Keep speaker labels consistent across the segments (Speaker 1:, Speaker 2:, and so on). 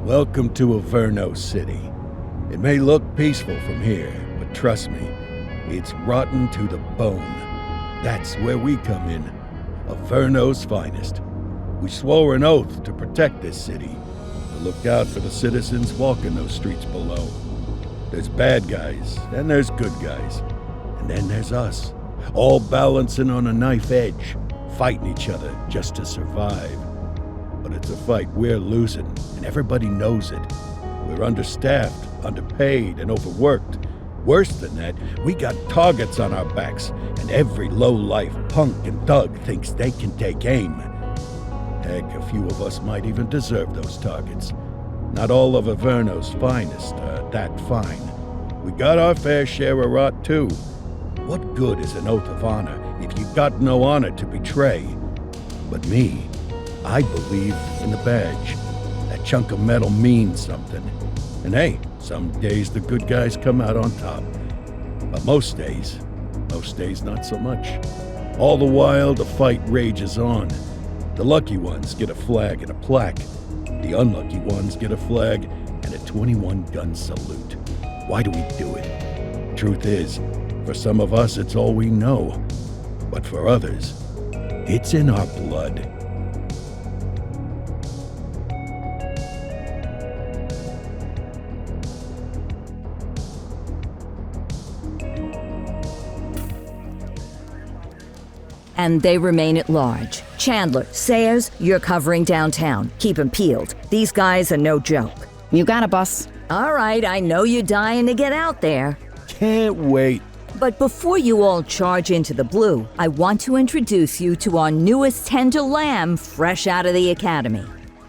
Speaker 1: Welcome to Averno City. It may look peaceful from here, but trust me, it's rotten to the bone. That's where we come in. Averno's finest. We swore an oath to protect this city, to look out for the citizens walking those streets below. There's bad guys, and there's good guys. And then there's us, all balancing on a knife edge, fighting each other just to survive. But it's a fight we're losing, and everybody knows it. We're understaffed, underpaid, and overworked. Worse than that, we got targets on our backs, and every low-life punk and thug thinks they can take aim. Heck, a few of us might even deserve those targets. Not all of Averno's finest are that fine. We got our fair share of rot, too. What good is an oath of honor if you got no honor to betray? But me, I believe in the badge. That chunk of metal means something. And hey, some days the good guys come out on top. But most days not so much. All the while, the fight rages on. The lucky ones get a flag and a plaque. The unlucky ones get a flag and a 21-gun salute. Why do we do it? Truth is, for some of us, it's all we know. But for others, it's in our blood.
Speaker 2: And they remain at large. Chandler, Sayers, you're covering downtown. Keep 'em peeled. These guys are no joke.
Speaker 3: You got it, boss.
Speaker 2: All right, I know you're dying to get out there.
Speaker 1: Can't wait.
Speaker 2: But before you all charge into the blue, I want to introduce you to our newest tender lamb fresh out of the academy.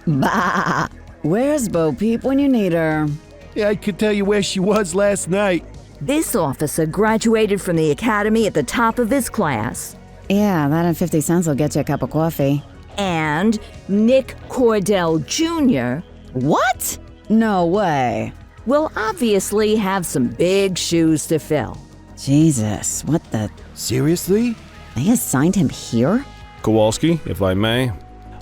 Speaker 3: Bah! Where's Bo Peep when you need her?
Speaker 1: Yeah, I could tell you where she was last night.
Speaker 2: This officer graduated from the academy at the top of his class.
Speaker 3: Yeah, that and 50 cents will get you a cup of coffee.
Speaker 2: And Nick Cordell Jr.
Speaker 3: What? No way.
Speaker 2: will obviously have some big shoes to fill.
Speaker 3: Jesus, what the...
Speaker 1: Seriously?
Speaker 3: They assigned him here?
Speaker 4: Kowalski, if I may,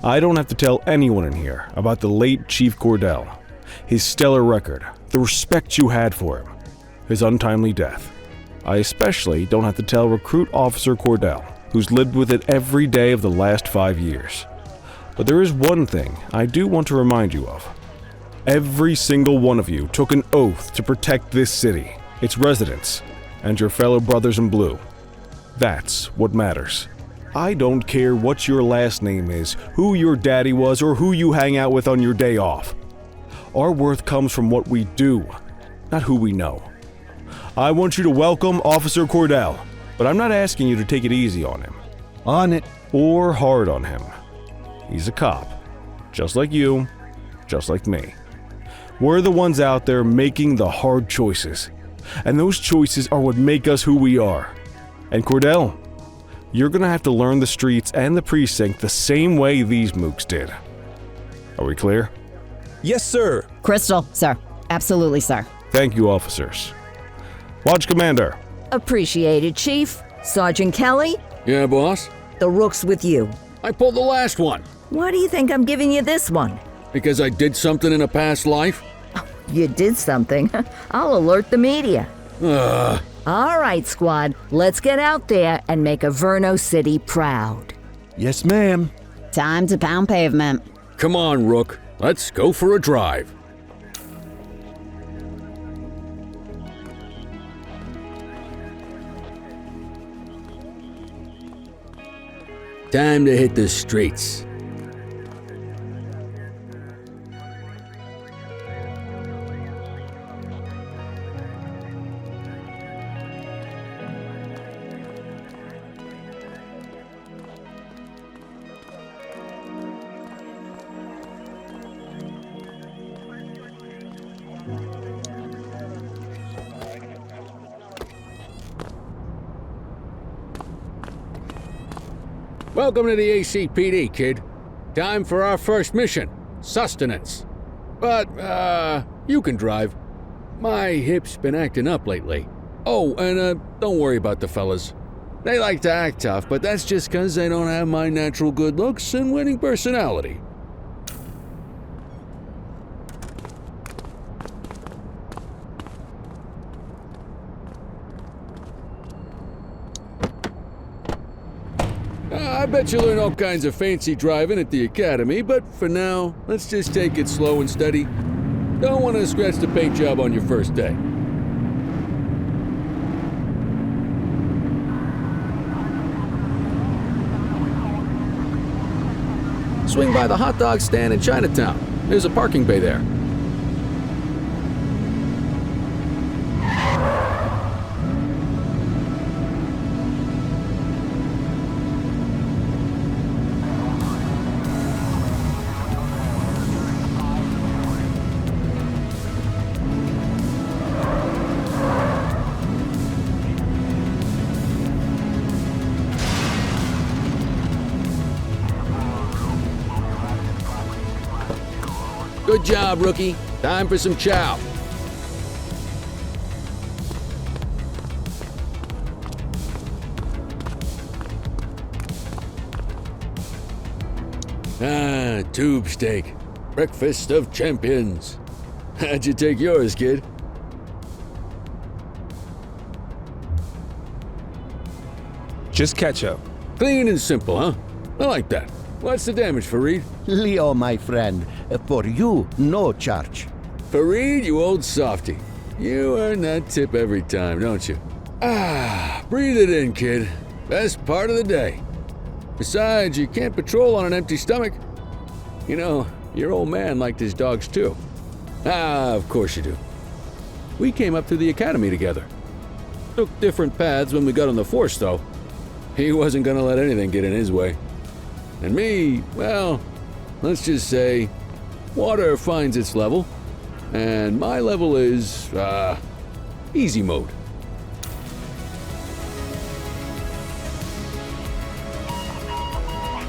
Speaker 4: I don't have to tell anyone in here about the late Chief Cordell, his stellar record, the respect you had for him, his untimely death. I especially don't have to tell Recruit Officer Cordell, who's lived with it every day of the last 5 years. But there is one thing I do want to remind you of. Every single one of you took an oath to protect this city, its residents, and your fellow brothers in blue. That's what matters. I don't care what your last name is, who your daddy was, or who you hang out with on your day off. Our worth comes from what we do, not who we know. I want you to welcome Officer Cordell, but I'm not asking you to take it easy on him.
Speaker 1: On it.
Speaker 4: Or hard on him. He's a cop, just like you, just like me. We're the ones out there making the hard choices, and those choices are what make us who we are. And Cordell, you're gonna have to learn the streets and the precinct the same way these mooks did. Are we clear?
Speaker 5: Yes, sir.
Speaker 3: Crystal, sir. Absolutely, sir.
Speaker 4: Thank you, officers. Lodge Commander.
Speaker 2: Appreciated, Chief. Sergeant Kelly,
Speaker 6: Yeah, boss?
Speaker 2: the rook's with you.
Speaker 6: I pulled the last one.
Speaker 2: Why do you think I'm giving you this one?
Speaker 6: Because I did something in a past life?
Speaker 2: You did something. I'll alert the media. All right, squad, let's get out there and make Averno City proud.
Speaker 1: Yes, ma'am.
Speaker 3: Time to pound pavement.
Speaker 6: Come on, Rook. Let's go for a drive. Time to hit the streets. Welcome to the ACPD, kid. Time for our first mission, sustenance. But, you can drive. My hip's been acting up lately. Oh, and, don't worry about the fellas. They like to act tough, but that's just 'cause they don't have my natural good looks and winning personality. bet you learn all kinds of fancy driving at the academy, but for now, let's just take it slow and steady. Don't want to scratch the paint job on your first day. Swing by the hot dog stand in Chinatown. There's a parking bay there. Good job, rookie. Time for some chow. Ah, tube steak. Breakfast of champions. How'd you take yours, kid?
Speaker 4: Just ketchup.
Speaker 6: Clean and simple, huh? I like that. What's the damage, Fareed?
Speaker 5: Leo, my friend, for you, no charge.
Speaker 6: Fareed, you old softy. You earn that tip every time, don't you? Ah, breathe it in, kid. Best part of the day. Besides, you can't patrol on an empty stomach. You know, your old man liked his dogs too. Ah, of course you do. We came up through the academy together. Took different paths when we got on the force, though. He wasn't gonna let anything get in his way. And me, well, let's just say, water finds its level, and my level is, easy mode.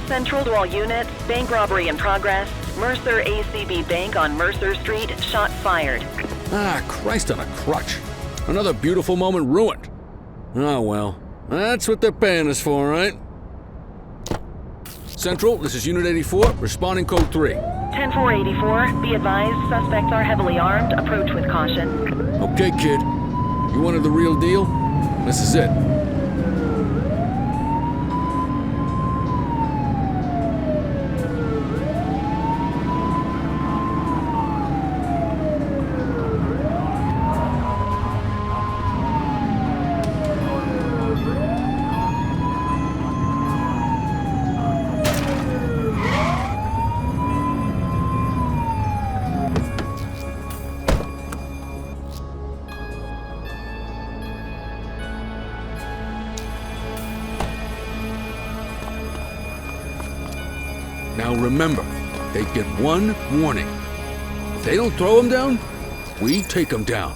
Speaker 7: Central to all units, bank robbery in progress. Mercer ACB Bank on Mercer Street, shot fired.
Speaker 6: Ah, Christ on a crutch. Another beautiful moment ruined. Oh well, that's what they're paying us for, right? Central, this is Unit 84, responding code 3.
Speaker 7: 10-484, be advised, suspects are heavily armed, approach with caution.
Speaker 6: Okay, kid. You wanted the real deal? This is it. Now remember, they get one warning. If they don't throw them down, we take them down.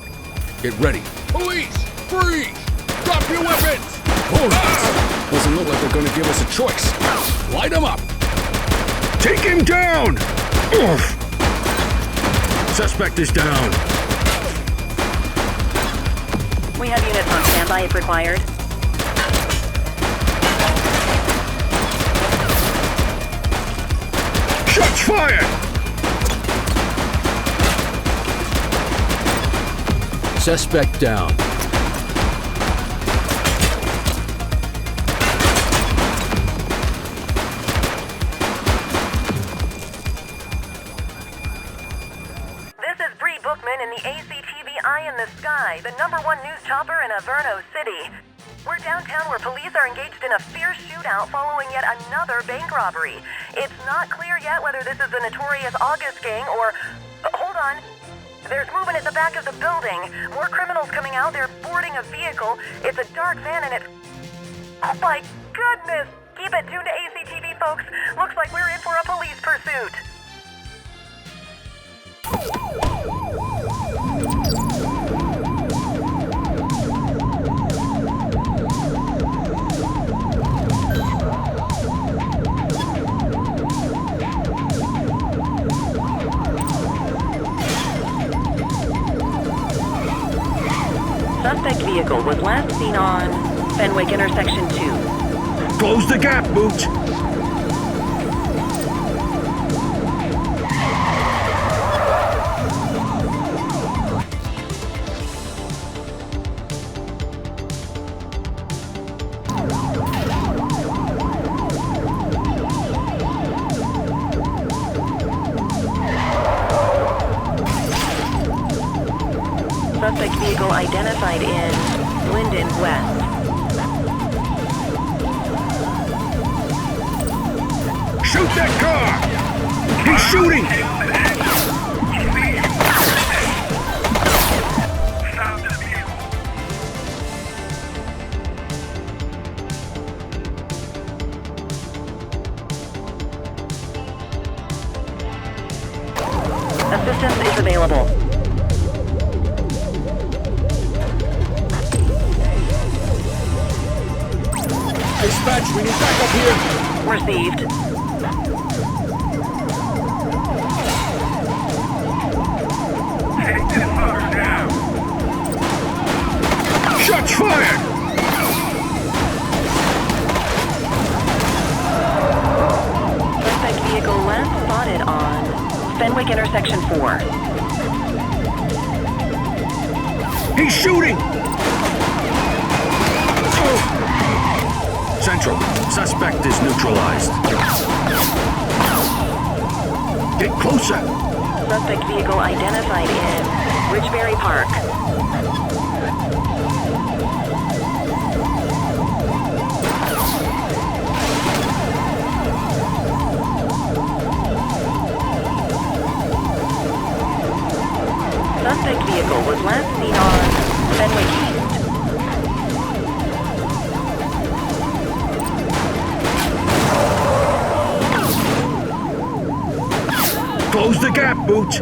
Speaker 6: Get ready. Police! Freeze! Drop your weapons! Doesn't look like they're gonna give us a choice. Light them up! Take him down! Oof. Suspect is down.
Speaker 7: We have units on standby if required.
Speaker 6: Shots fired! Suspect down.
Speaker 7: This is Bree Bookman in the ACTV Eye in the Sky, the #1 news chopper in Averno City. We're downtown where police are engaged in a fierce shootout following yet another bank robbery. It's not clear yet whether this is the notorious August gang or... hold on. There's movement at the back of the building. More criminals coming out. They're boarding a vehicle. It's a dark van and it's... oh my goodness! Keep it tuned to ACTV, folks. Looks like we're in for a police pursuit. Suspect vehicle was last seen on Fenwick intersection 2.
Speaker 6: Close the gap, Boots!
Speaker 7: Suspect vehicle identified in Linden West.
Speaker 1: Shoot that car! He's shooting!
Speaker 7: Assistance is available.
Speaker 6: Dispatch, we need backup here.
Speaker 7: Received.
Speaker 1: Take this fucker down! Shots fired!
Speaker 7: Suspect vehicle last spotted on Fenwick Intersection 4.
Speaker 1: He's shooting! Central, suspect is neutralized. Get closer!
Speaker 7: Suspect vehicle identified in Ridgeberry Park. Suspect vehicle was last seen on Fenwick East.
Speaker 1: Close the gap, Boots!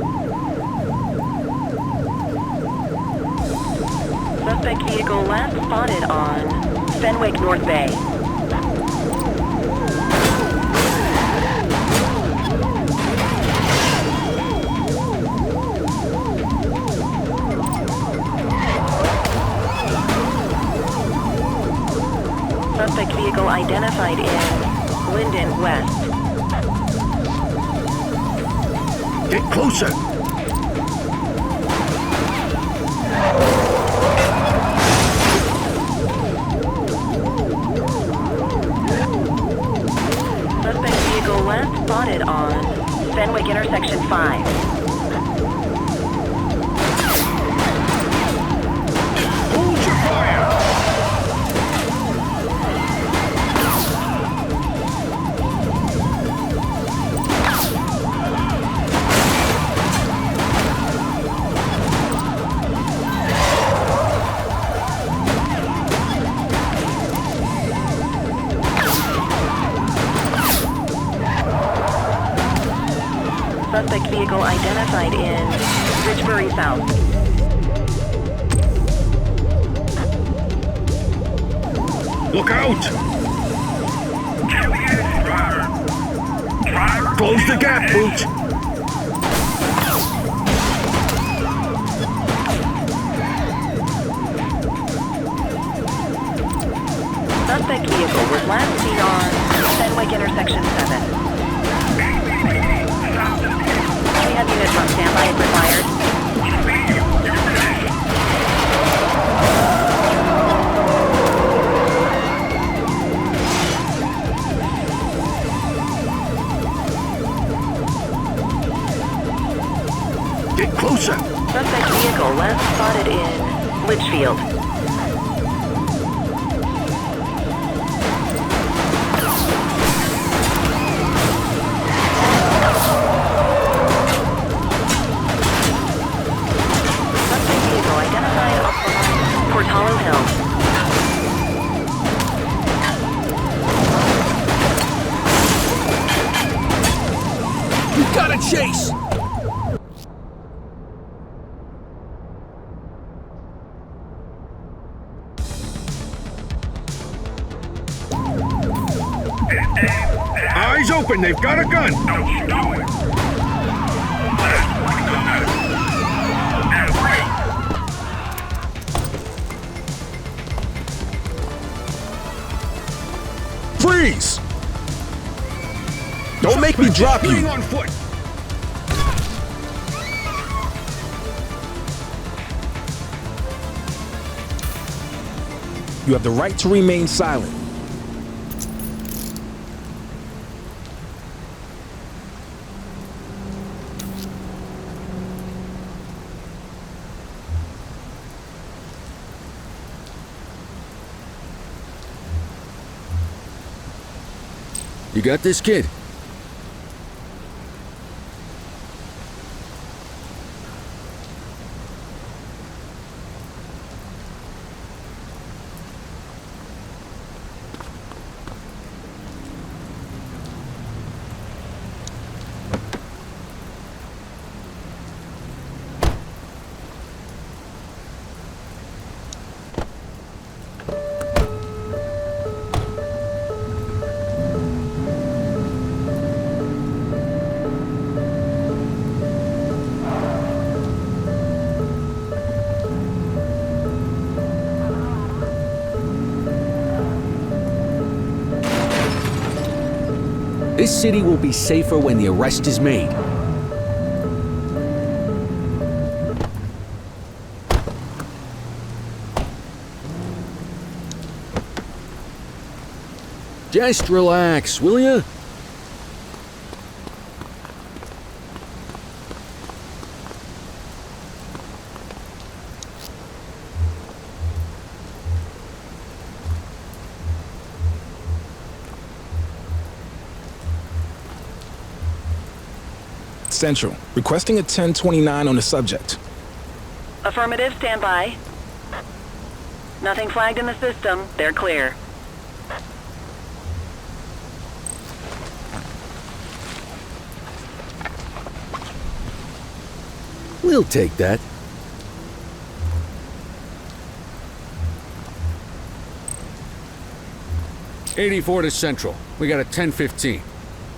Speaker 7: Suspect vehicle last spotted on Fenwick North Bay. Suspect vehicle identified in Linden West.
Speaker 1: Get closer!
Speaker 7: Suspect vehicle last spotted on Fenwick Intersection 5.
Speaker 1: Hold your fire!
Speaker 7: Suspect vehicle identified in Ridgebury South.
Speaker 1: Look out! Close the gap, Boots!
Speaker 7: Suspect vehicle was last seen on Fenwick Intersection 7. We have units on standby if required.
Speaker 1: Get closer!
Speaker 7: Suspect vehicle last spotted in Litchfield. Suspect vehicle identified on Portalo Hill.
Speaker 6: We've got a chase!
Speaker 1: Eyes open, they've got a gun!
Speaker 8: Don't you do it!
Speaker 4: Freeze! Don't make me drop
Speaker 1: Fleeing
Speaker 4: you!
Speaker 1: on foot!
Speaker 4: You have the right to remain silent.
Speaker 6: You got this, kid? This city will be safer when the arrest is made. Just relax, will ya?
Speaker 8: Central, requesting a 1029 on the subject.
Speaker 9: Affirmative, stand by. Nothing flagged in the system. They're clear.
Speaker 6: We'll take that. '84 to Central. We got a 1015.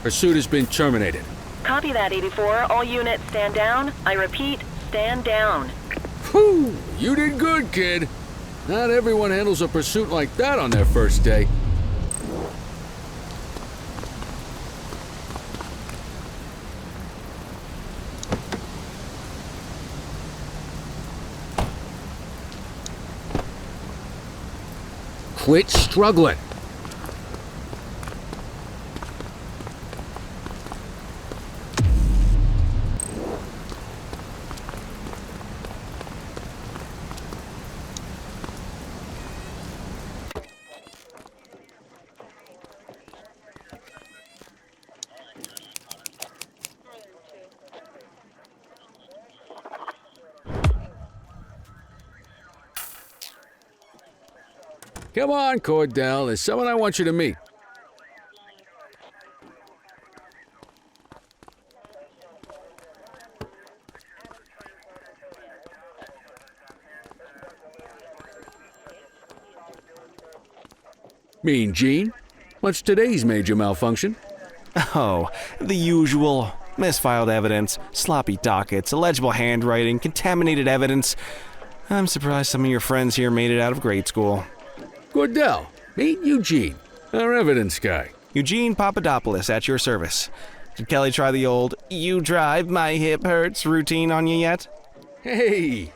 Speaker 6: Pursuit has been terminated.
Speaker 9: Copy that, 84. All units stand down. I repeat, stand down.
Speaker 6: Whew, you did good, kid. Not everyone handles a pursuit like that on their first day. Quit struggling. Come on, Cordell. There's someone I want you to meet. Mean Gene? What's today's major malfunction?
Speaker 4: Oh, the usual. Misfiled evidence, sloppy dockets, illegible handwriting, contaminated evidence. I'm surprised some of your friends here made it out of grade school.
Speaker 6: Cordell, meet Eugene, our evidence guy.
Speaker 4: Eugene Papadopoulos at your service. Did Kelly try the old, "you drive, my hip hurts" routine on you yet?
Speaker 6: Hey!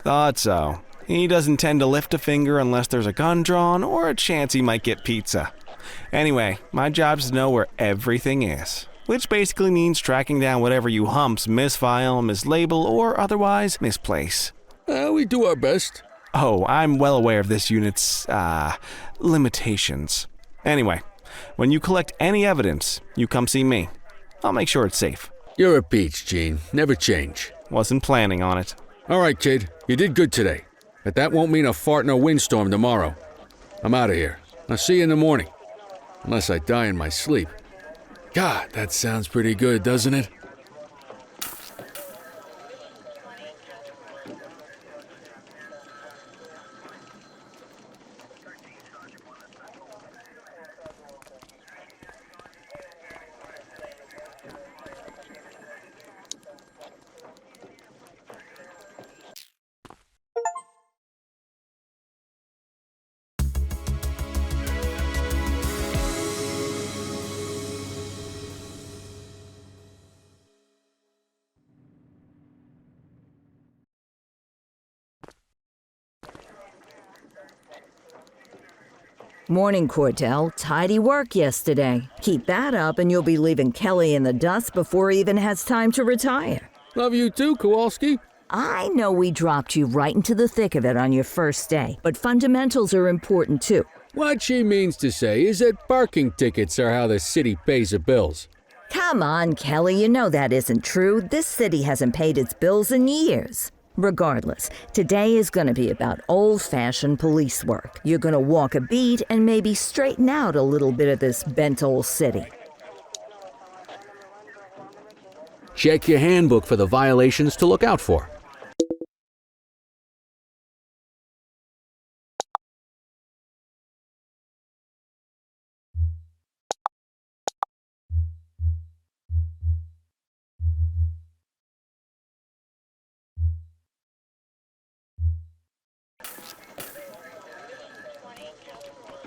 Speaker 4: Thought so. He doesn't tend to lift a finger unless there's a gun drawn or a chance he might get pizza. Anyway, my job's to know where everything is, which basically means tracking down whatever you humps misfile, mislabel, or otherwise misplace.
Speaker 6: We do our best.
Speaker 4: Oh, I'm well aware of this unit's, limitations. Anyway, when you collect any evidence, you come see me. I'll make sure it's safe.
Speaker 6: You're a peach, Gene. Never change.
Speaker 4: Wasn't planning on it.
Speaker 6: All right, kid. You did good today. But that won't mean a fart in a windstorm tomorrow. I'm out of here. I'll see you in the morning. Unless I die in my sleep. God, that sounds pretty good, doesn't it?
Speaker 2: Morning, Cordell. Tidy work yesterday. Keep that up and you'll be leaving Kelly in the dust before he even has time to retire.
Speaker 6: Love you too, Kowalski.
Speaker 2: I know we dropped you right into the thick of it on your first day, but fundamentals are important too.
Speaker 6: What she means to say is that parking tickets are how the city pays the bills.
Speaker 2: Come on, Kelly, you know that isn't true. This city hasn't paid its bills in years. Regardless, today is going to be about old-fashioned police work. You're going to walk a beat and maybe straighten out a little bit of this bent old city.
Speaker 6: Check your handbook for the violations to look out for.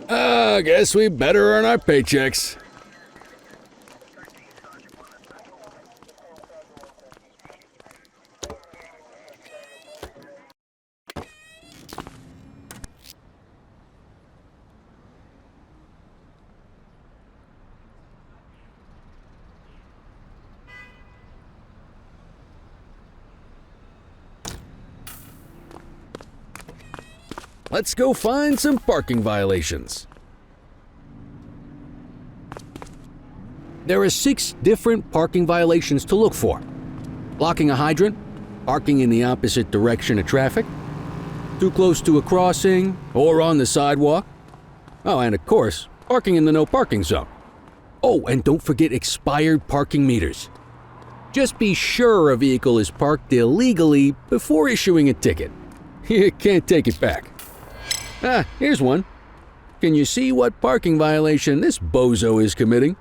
Speaker 6: I guess we better earn our paychecks. Let's go find some parking violations. There are 6 different parking violations to look for. Blocking a hydrant, parking in the opposite direction of traffic, too close to a crossing or on the sidewalk. Oh, and of course, parking in the no parking zone. Oh, and don't forget expired parking meters. Just be sure a vehicle is parked illegally before issuing a ticket. You can't take it back. Ah, here's one. Can you see what parking violation this bozo is committing?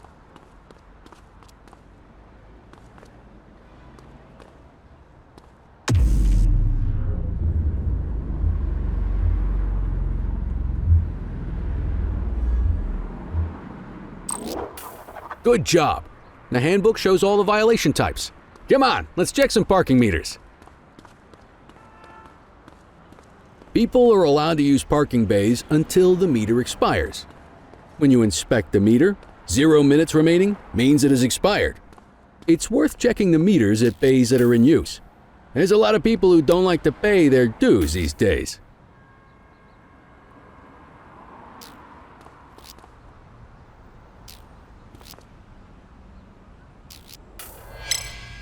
Speaker 6: Good job. The handbook shows all the violation types. Come on, let's check some parking meters. People are allowed to use parking bays until the meter expires. When you inspect the meter, 0 minutes remaining means it has expired. It's worth checking the meters at bays that are in use. There's a lot of people who don't like to pay their dues these days.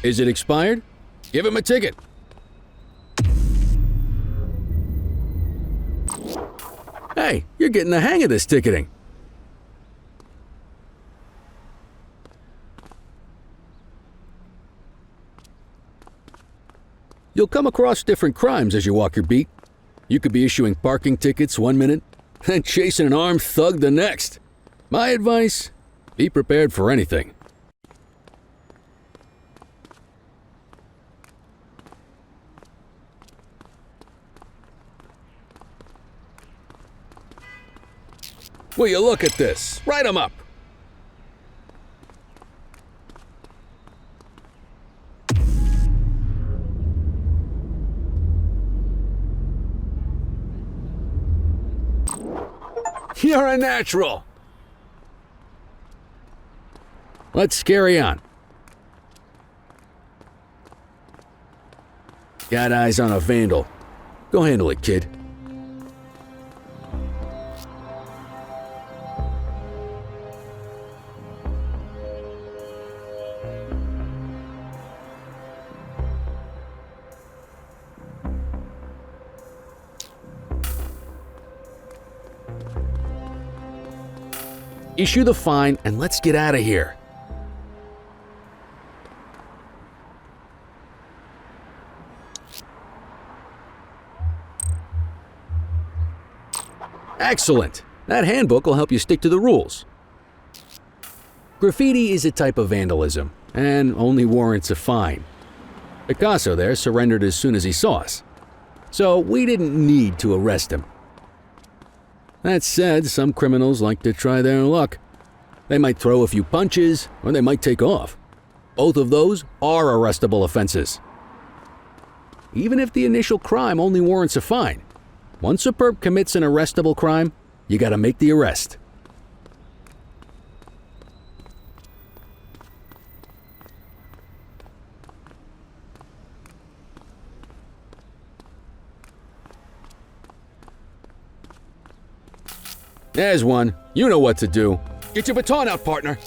Speaker 6: Is it expired? Give him a ticket. Hey, you're getting the hang of this ticketing. You'll come across different crimes as you walk your beat. You could be issuing parking tickets 1 minute and chasing an armed thug the next. My advice, be prepared for anything. Will you look at this? Write 'em up. You're a natural. Let's carry on. Got eyes on a vandal. Go handle it, kid. Issue the fine and let's get out of here. Excellent. That handbook will help you stick to the rules. Graffiti is a type of vandalism and only warrants a fine. Picasso there surrendered as soon as he saw us, so we didn't need to arrest him. That said, some criminals like to try their luck. They might throw a few punches, or they might take off. Both of those are arrestable offenses. Even if the initial crime only warrants a fine, once a perp commits an arrestable crime, you gotta make the arrest. There's one. You know what to do. Get your baton out, partner.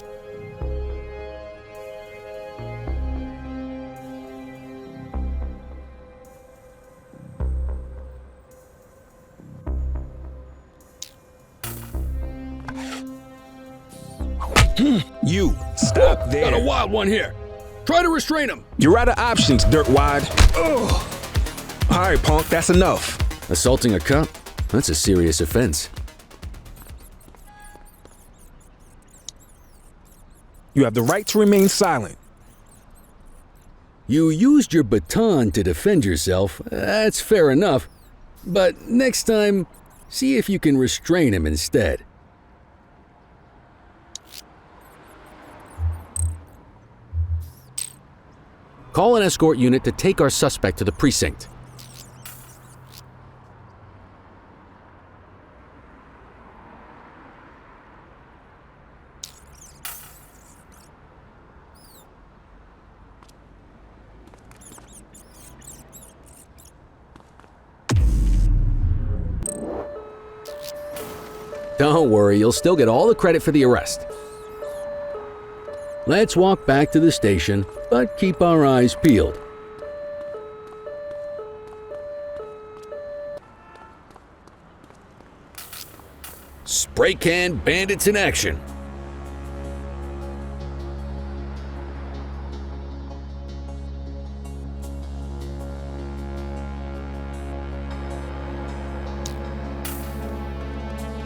Speaker 8: You, stop there.
Speaker 6: Got a wild one here. Try to restrain him.
Speaker 8: You're out of options, dirtwad. Ugh. All right, punk, that's enough.
Speaker 6: Assaulting a cop? That's a serious offense.
Speaker 8: You have the right to remain silent.
Speaker 6: You used your baton to defend yourself. That's fair enough. But next time, see if you can restrain him instead. Call an escort unit to take our suspect to the precinct. Don't worry, you'll still get all the credit for the arrest. Let's walk back to the station, but keep our eyes peeled. Spray can bandits in action.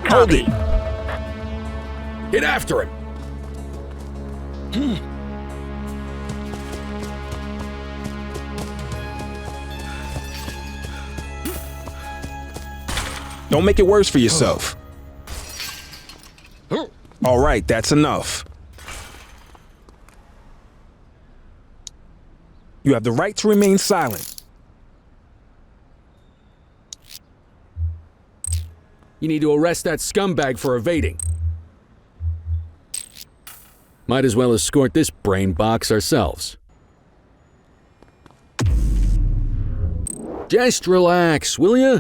Speaker 8: Hold it.
Speaker 6: Get after him.
Speaker 8: Don't make it worse for yourself. All right, that's enough. You have the right to remain silent.
Speaker 6: You need to arrest that scumbag for evading. Might as well escort this brain box ourselves. Just relax, will ya?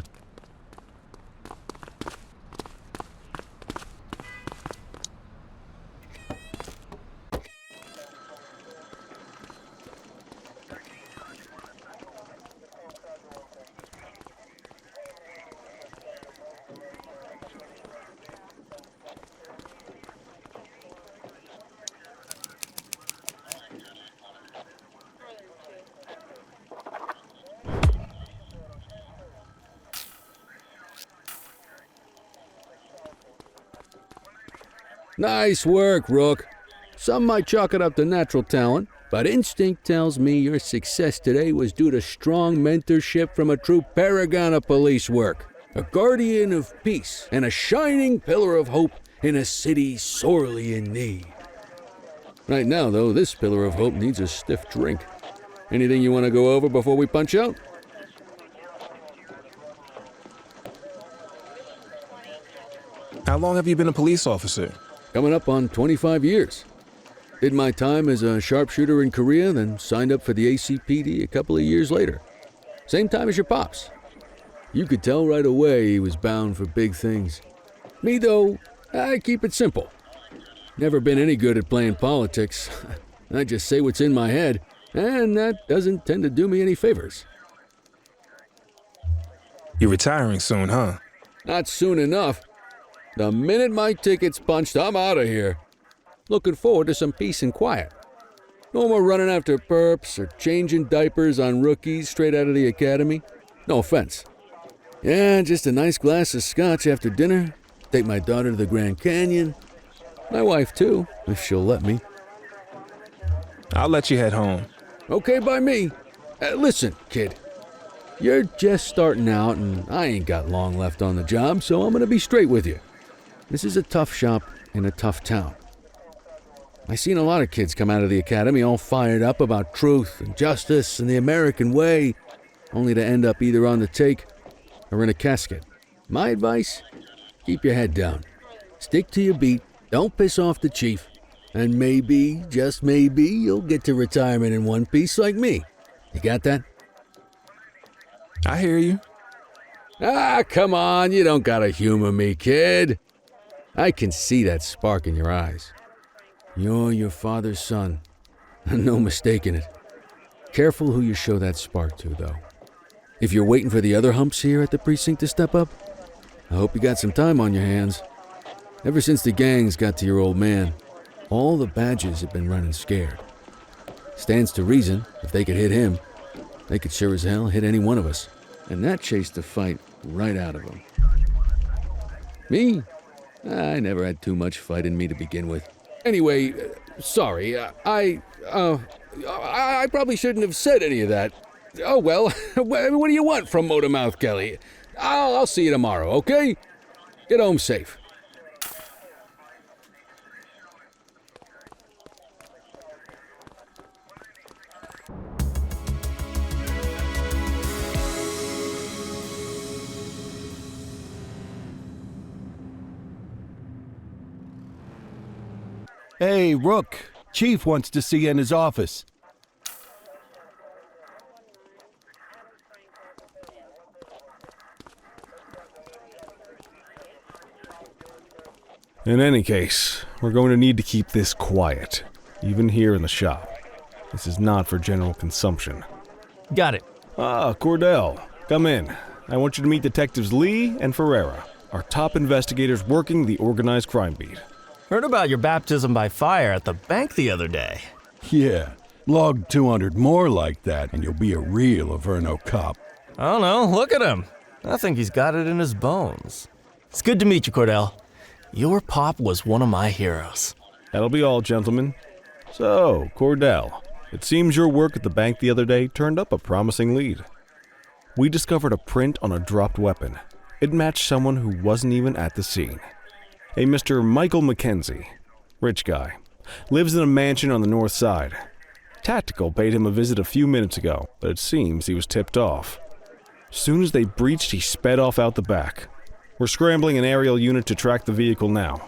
Speaker 6: Nice work, Rook. Some might chalk it up to natural talent, but instinct tells me your success today was due to strong mentorship from a true paragon of police work, a guardian of peace, and a shining pillar of hope in a city sorely in need. Right now, though, this pillar of hope needs a stiff drink. Anything you want to go over before we punch out?
Speaker 8: How long have you been a police officer?
Speaker 6: Coming up on 25 years. Did my time as a sharpshooter in Korea, then signed up for the ACPD a couple of years later. Same time as your pops. You could tell right away he was bound for big things. Me, though, I keep it simple. Never been any good at playing politics. I just say what's in my head, and that doesn't tend to do me any favors.
Speaker 8: You're retiring soon, huh?
Speaker 6: Not soon enough. The minute my ticket's punched, I'm out of here. Looking forward to some peace and quiet. No more running after perps or changing diapers on rookies straight out of the academy. No offense. Yeah, just a nice glass of scotch after dinner. Take my daughter to the Grand Canyon. My wife, too, if she'll let me.
Speaker 8: I'll let you head home.
Speaker 6: Okay by me. Listen, kid. You're just starting out, and I ain't got long left on the job, so I'm gonna be straight with you. This is a tough shop in a tough town. I seen a lot of kids come out of the academy all fired up about truth and justice and the American way, only to end up either on the take or in a casket. My advice? Keep your head down. Stick to your beat, don't piss off the chief, and maybe, just maybe, you'll get to retirement in one piece like me. You got that?
Speaker 8: I hear you.
Speaker 6: Ah, come on, you don't gotta humor me, kid. I can see that spark in your eyes. You're your father's son. No mistaking it. Careful who you show that spark to, though. If you're waiting for the other humps here at the precinct to step up, I hope you got some time on your hands. Ever since the gangs got to your old man, all the badges have been running scared. Stands to reason, if they could hit him, they could sure as hell hit any one of us. And that chased the fight right out of them. Me? I never had too much fight in me to begin with. Anyway, sorry, I probably shouldn't have said any of that. Oh well, what do you want from Motormouth Kelly? I'll see you tomorrow, okay? Get home safe.
Speaker 1: Hey, Rook. Chief wants to see you in his office.
Speaker 4: In any case, we're going to need to keep this quiet, even here in the shop. This is not for general consumption.
Speaker 10: Got it.
Speaker 4: Ah, Cordell, come in. I want you to meet Detectives Lee and Ferreira, our top investigators working the organized crime beat.
Speaker 10: Heard about your baptism by fire at the bank the other day.
Speaker 1: Yeah, log 200 more like that and you'll be a real Averno cop.
Speaker 10: I don't know, look at him. I think he's got it in his bones. It's good to meet you, Cordell. Your pop was one of my heroes.
Speaker 4: That'll be all, gentlemen. So, Cordell, it seems your work at the bank the other day turned up a promising lead. We discovered a print on a dropped weapon. It matched someone who wasn't even at the scene. A Mr. Michael McKenzie, rich guy, lives in a mansion on the north side. Tactical paid him a visit a few minutes ago, but it seems he was tipped off. Soon as they breached, he sped off out the back. We're scrambling an aerial unit to track the vehicle now.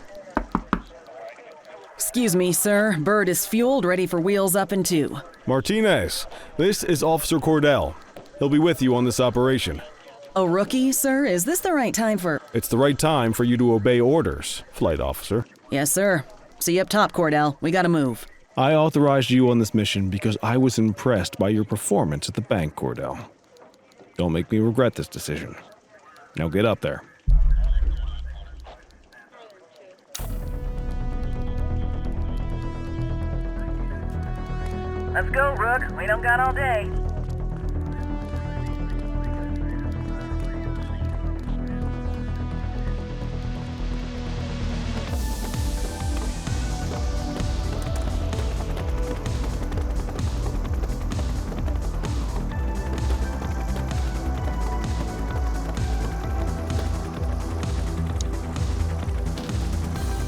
Speaker 3: Excuse me, sir. Bird is fueled, ready for wheels up in 2.
Speaker 4: Martinez, this is Officer Cordell. He'll be with you on this operation.
Speaker 3: A rookie, sir? Is this the right time for...
Speaker 4: It's the right time for you to obey orders, Flight Officer.
Speaker 3: Yes, sir. See you up top, Cordell. We gotta move.
Speaker 4: I authorized you on this mission because I was impressed by your performance at the bank, Cordell. Don't make me regret this decision. Now get up there.
Speaker 7: Let's go, Rook. We don't got all day.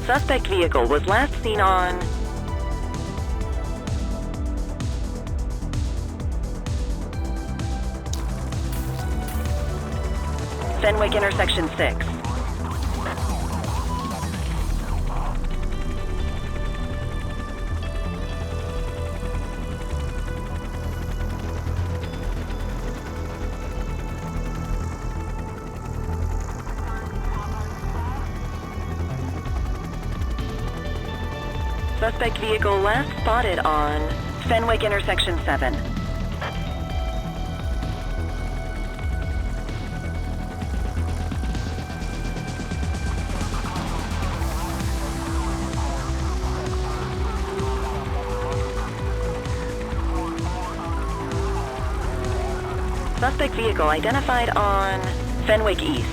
Speaker 9: Suspect vehicle was last seen on Fenwick intersection 6. Suspect vehicle last spotted on Fenwick intersection 7. Suspect vehicle identified on Fenwick East.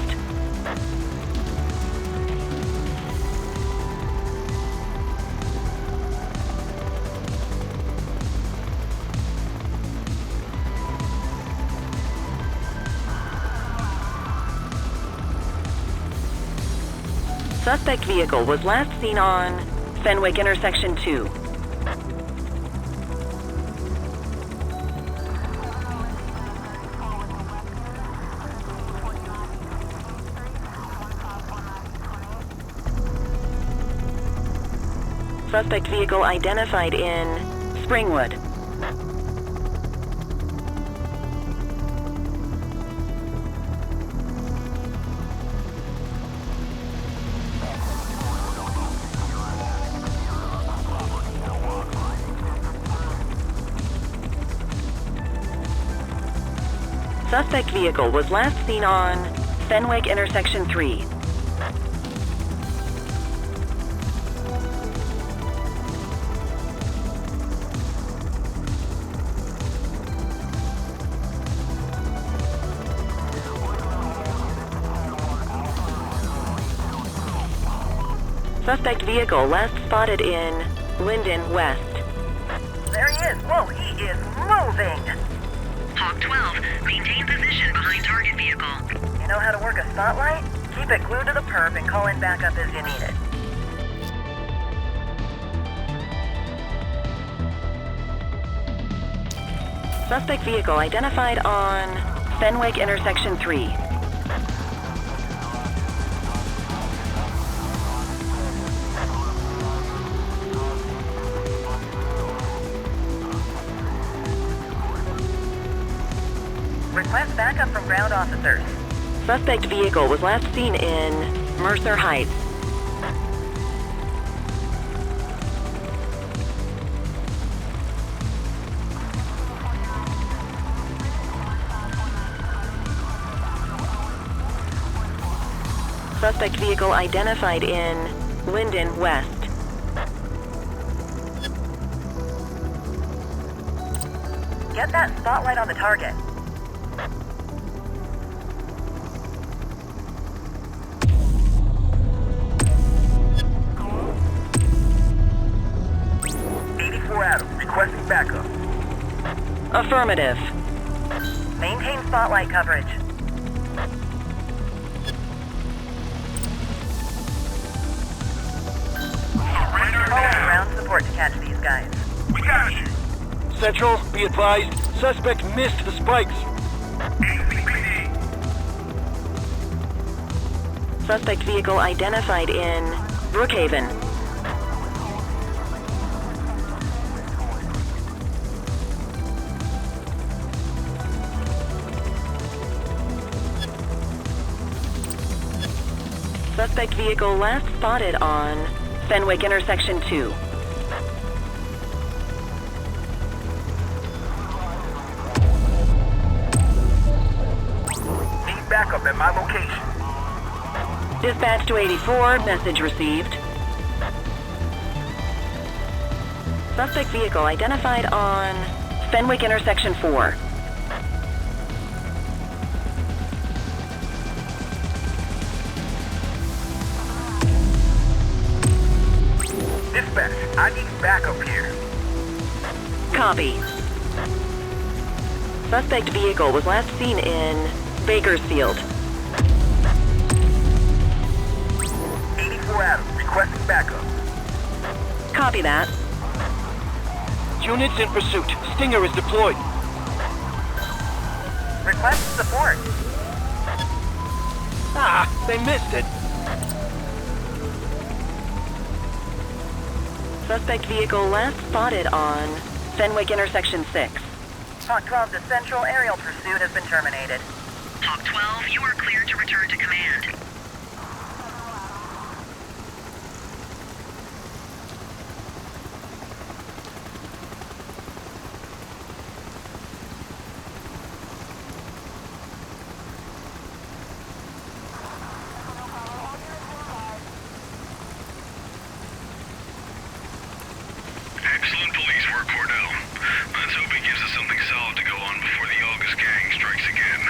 Speaker 9: Suspect vehicle was last seen on Fenwick intersection 2. Suspect vehicle identified in Springwood. Suspect vehicle was last seen on Fenwick intersection 3. Suspect vehicle last spotted in Linden West.
Speaker 7: There he is. Whoa, he is moving.
Speaker 11: Hawk 12, maintain position behind target vehicle.
Speaker 7: You know how to work a spotlight? Keep it glued to the perp and call in backup as you need it.
Speaker 9: Suspect vehicle identified on Fenwick intersection 3.
Speaker 7: Request backup from ground officers.
Speaker 9: Suspect vehicle was last seen in Mercer Heights. Suspect vehicle identified in Linden West.
Speaker 7: Get that spotlight on the target.
Speaker 5: Requesting backup.
Speaker 9: Affirmative.
Speaker 7: Maintain spotlight coverage. Calling ground support to catch these guys.
Speaker 5: We got you.
Speaker 12: Central, be advised, suspect missed the spikes.
Speaker 5: ACPD.
Speaker 9: Suspect vehicle identified in Brookhaven. Suspect vehicle last spotted on Fenwick intersection 2.
Speaker 5: Need backup at my location.
Speaker 9: Dispatch to 84, message received. Suspect vehicle identified on Fenwick intersection 4.
Speaker 5: Dispatch, I need backup here.
Speaker 9: Copy. Suspect vehicle was last seen in Bakersfield.
Speaker 5: 84 Adams, requesting backup.
Speaker 9: Copy that.
Speaker 12: Units in pursuit. Stinger is deployed.
Speaker 7: Request support.
Speaker 12: Ah, they missed it.
Speaker 9: Suspect vehicle last spotted on Fenwick intersection 6.
Speaker 7: Hawk 12 to Central, aerial pursuit has been terminated.
Speaker 11: Hawk 12, you are cleared to return to command.
Speaker 13: Excellent police work, Cordell. Let's hope it gives us something solid to go on before the August gang strikes again.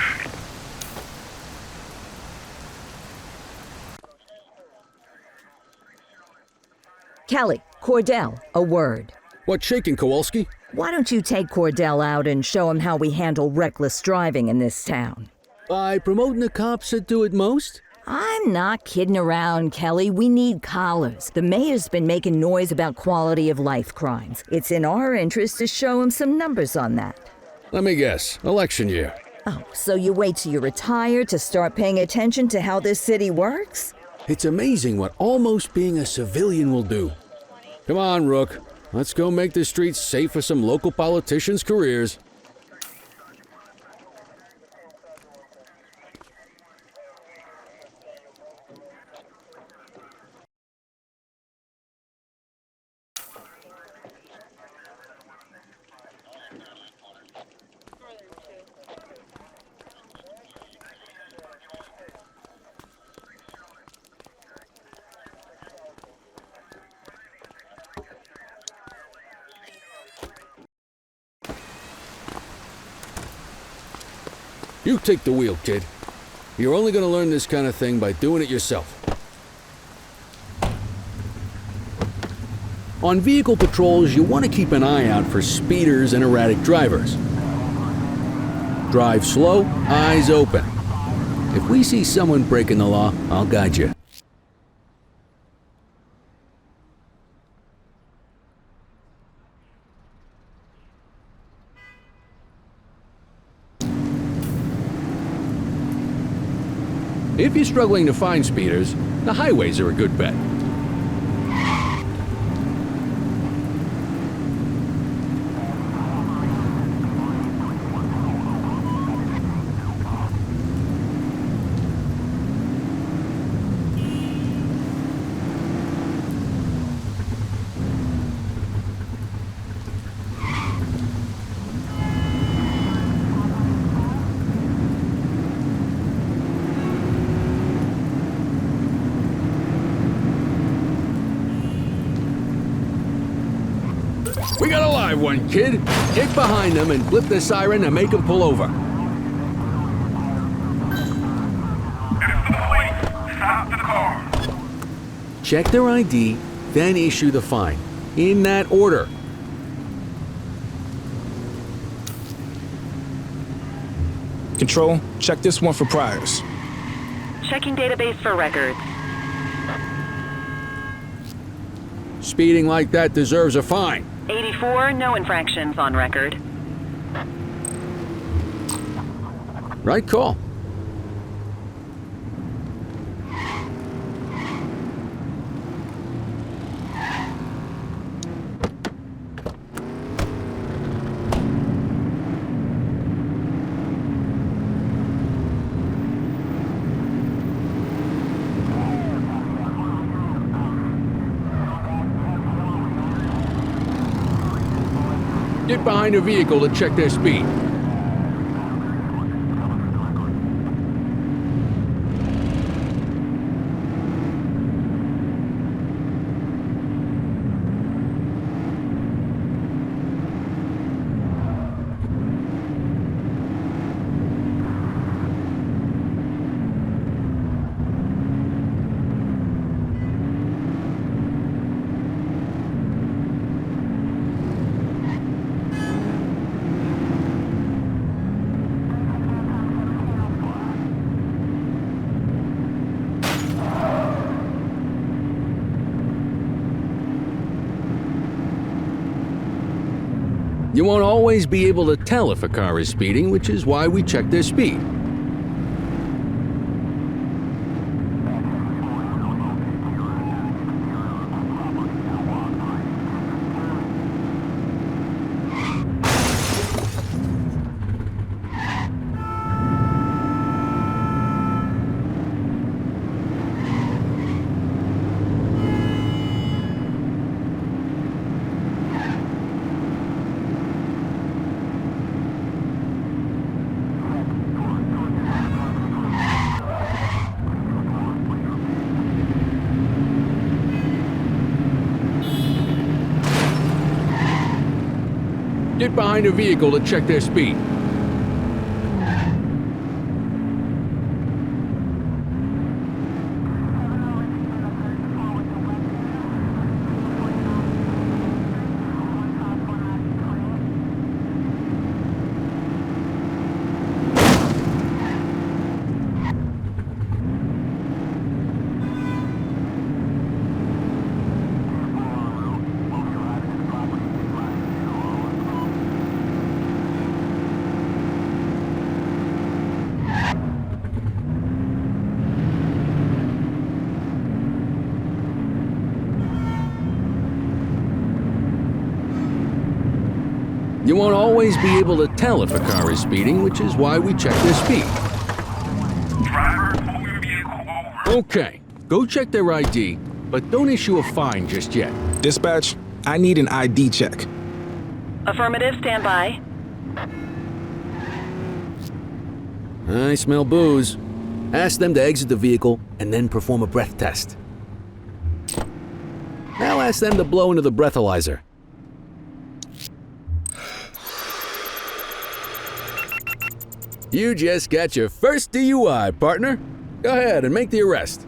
Speaker 2: Kelly, Cordell, a word.
Speaker 6: What's shaking, Kowalski?
Speaker 2: Why don't you take Cordell out and show him how we handle reckless driving in this town?
Speaker 6: By promoting the cops that do it most?
Speaker 2: I'm not kidding around, Kelly. We need collars. The mayor's been making noise about quality of life crimes. It's in our interest to show him some numbers on that.
Speaker 6: Let me guess. Election year.
Speaker 2: Oh, so you wait till you retire to start paying attention to how this city works?
Speaker 6: It's amazing what almost being a civilian will do. Come on, Rook. Let's go make the streets safe for some local politicians' careers. You take the wheel, kid. You're only gonna learn this kind of thing by doing it yourself. On vehicle patrols, you want to keep an eye out for speeders and erratic drivers. Drive slow, eyes open. If we see someone breaking the law, I'll guide you. If you're struggling to find speeders, the highways are a good bet. We got a live one, kid. Get behind them and flip the siren to make them pull over.
Speaker 13: Stop the car.
Speaker 6: Check their ID, then issue the fine. In that order.
Speaker 8: Control, check this one for priors.
Speaker 9: Checking database for records.
Speaker 6: Speeding like that deserves a fine.
Speaker 9: 84, no infractions on record.
Speaker 6: Right call. Get behind a vehicle to check their speed. You won't always be able to tell if a car is speeding, which is why we check their speed. Get behind a vehicle to check their speed. You won't always be able to tell if a car is speeding, which is why we check their speed.
Speaker 13: Driver, pulling vehicle over.
Speaker 6: Okay, go check their ID, but don't issue a fine just yet.
Speaker 8: Dispatch, I need an ID check.
Speaker 9: Affirmative, stand by.
Speaker 6: I smell booze. Ask them to exit the vehicle and then perform a breath test. Now ask them to blow into the breathalyzer. You just got your first DUI, partner. Go ahead and make the arrest.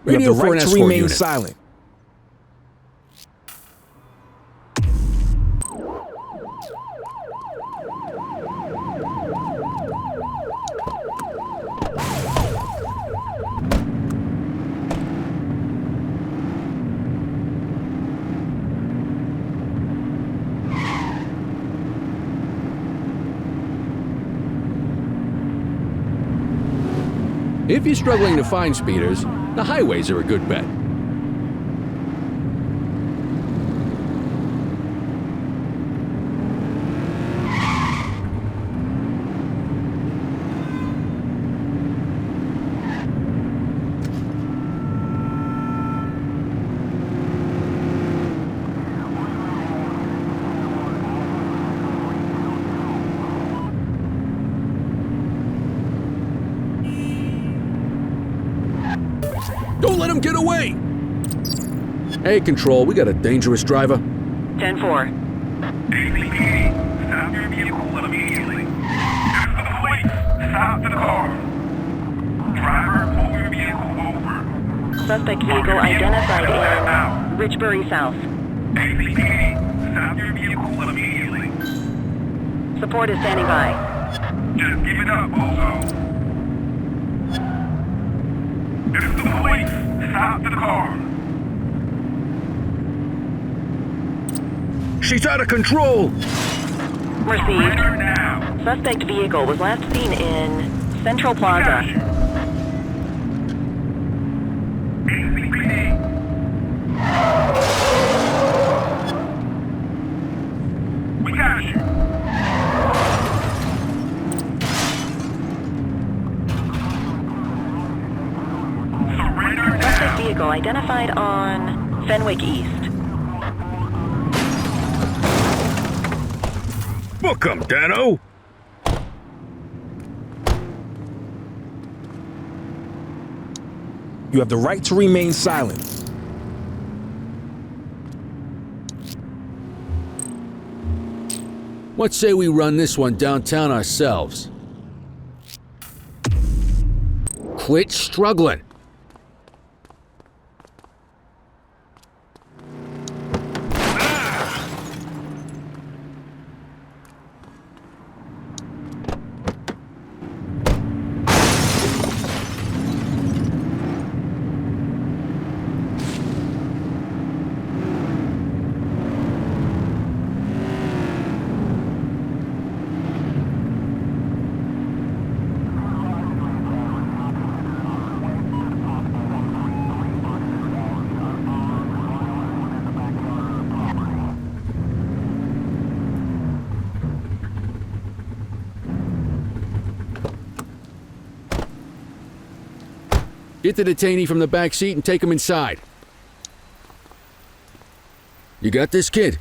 Speaker 8: You have
Speaker 6: Radio
Speaker 8: the
Speaker 6: for an
Speaker 8: right to
Speaker 6: escort
Speaker 8: remain
Speaker 6: unit.
Speaker 8: silent.
Speaker 6: If you're struggling to find speeders, the highways are a good bet. Don't let him get away! Hey, Control, we got a dangerous driver.
Speaker 9: 10-4.
Speaker 13: ACPD, stop your vehicle immediately. This is the police. Stop the car. Driver, pull your vehicle over.
Speaker 9: Suspect vehicle identified in Richbury South.
Speaker 13: ACPD, stop your vehicle immediately.
Speaker 9: Support is standing by.
Speaker 13: Just give it up, bozo. This is the police. Stop the car.
Speaker 6: She's out of control!
Speaker 9: Received.
Speaker 13: Surrender now.
Speaker 9: Suspect vehicle was last seen in Central Plaza.
Speaker 13: ACPD. We got you. Surrender now.
Speaker 9: Suspect vehicle identified on Fenwick East.
Speaker 6: Book him, Dano!
Speaker 8: You have the right to remain silent.
Speaker 6: What say we run this one downtown ourselves? Quit struggling. Get the detainee from the back seat and take him inside. You got this, kid?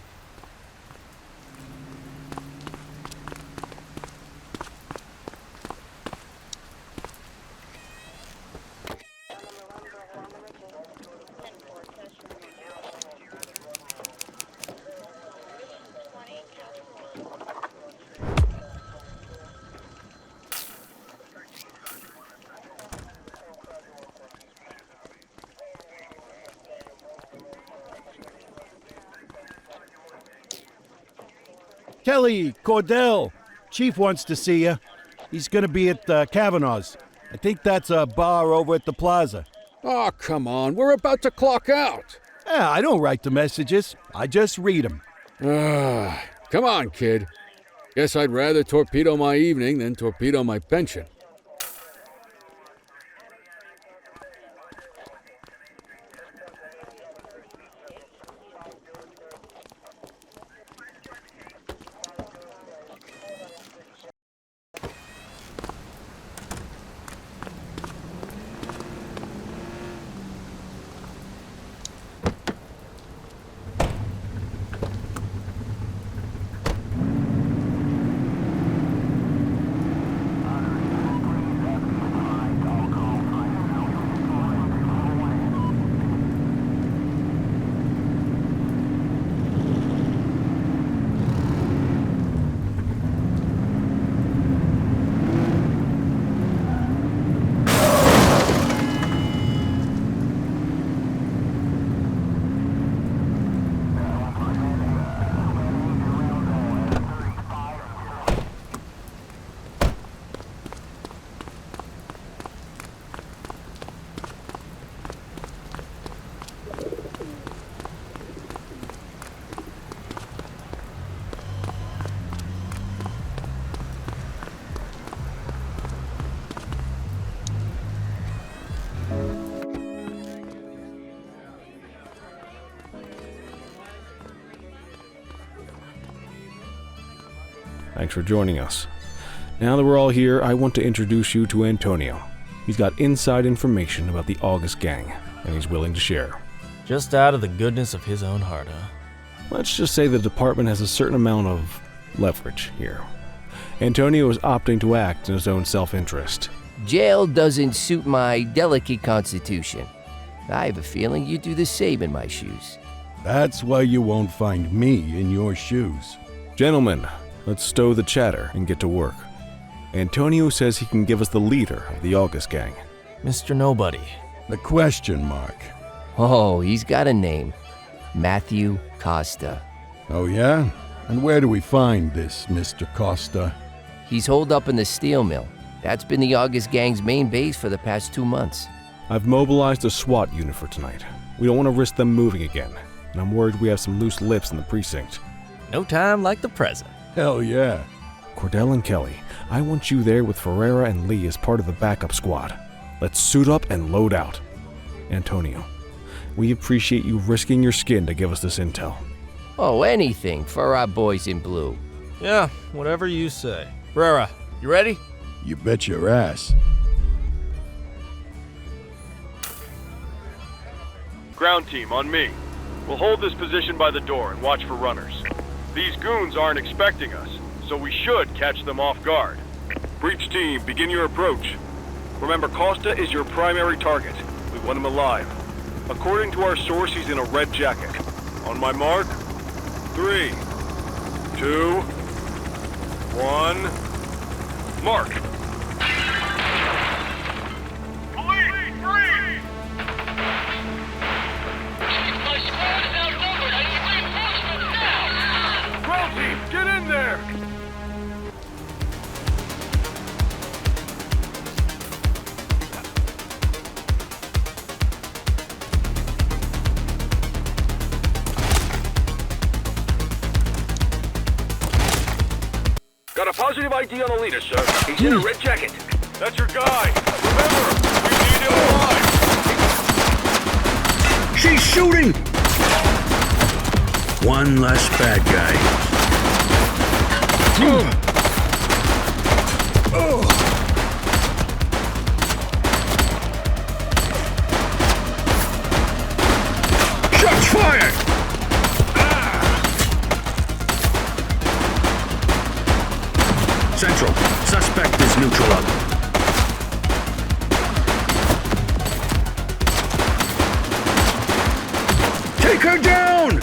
Speaker 1: Kelly, Cordell, Chief wants to see you. He's gonna be at Kavanaugh's. I think that's a bar over at the plaza.
Speaker 6: Oh, come on, we're about to clock out.
Speaker 1: Yeah, I don't write the messages. I just read them.
Speaker 6: Come on, kid. Guess I'd rather torpedo my evening than torpedo my pension.
Speaker 4: Thanks for joining us. Now that we're all here, I want to introduce you to Antonio. He's got inside information about the August gang, and he's willing to share.
Speaker 10: Just out of the goodness of his own heart, huh?
Speaker 4: Let's just say the department has a certain amount of leverage here. Antonio is opting to act in his own self-interest.
Speaker 14: Jail doesn't suit my delicate constitution. I have a feeling you'd do the same in my shoes.
Speaker 1: That's why you won't find me in your shoes.
Speaker 4: Gentlemen, let's stow the chatter and get to work. Antonio says he can give us the leader of the August gang.
Speaker 10: Mr. Nobody.
Speaker 1: The question mark.
Speaker 14: Oh, he's got a name. Matthew Costa.
Speaker 1: Oh yeah? And where do we find this Mr. Costa?
Speaker 14: He's holed up in the steel mill. That's been the August gang's main base for the past 2 months.
Speaker 4: I've mobilized a SWAT unit for tonight. We don't want to risk them moving again, and I'm worried we have some loose lips in the precinct.
Speaker 10: No time like the present.
Speaker 1: Hell yeah.
Speaker 4: Cordell and Kelly, I want you there with Ferreira and Lee as part of the backup squad. Let's suit up and load out. Antonio, we appreciate you risking your skin to give us this intel.
Speaker 14: Oh, anything for our boys in blue.
Speaker 10: Yeah, whatever you say. Ferreira, you ready?
Speaker 1: You bet your ass.
Speaker 15: Ground team, on me. We'll hold this position by the door and watch for runners. These goons aren't expecting us, so we should catch them off guard. Breach team, begin your approach. Remember, Costa is your primary target. We want him alive. According to our source, he's in a red jacket. On my mark, 3, 2, 1, mark!
Speaker 13: Police, freeze!
Speaker 12: My squad is outnumbered. I need reinforcements now!
Speaker 15: Ground team, get in there!
Speaker 12: Got a positive ID on the leader, sir. He's in a red jacket.
Speaker 15: That's your guy! Remember, we need him alive!
Speaker 12: She's shooting!
Speaker 16: One less bad guy.
Speaker 12: Shots fired!
Speaker 16: Central, suspect is neutral up.
Speaker 12: Take her down!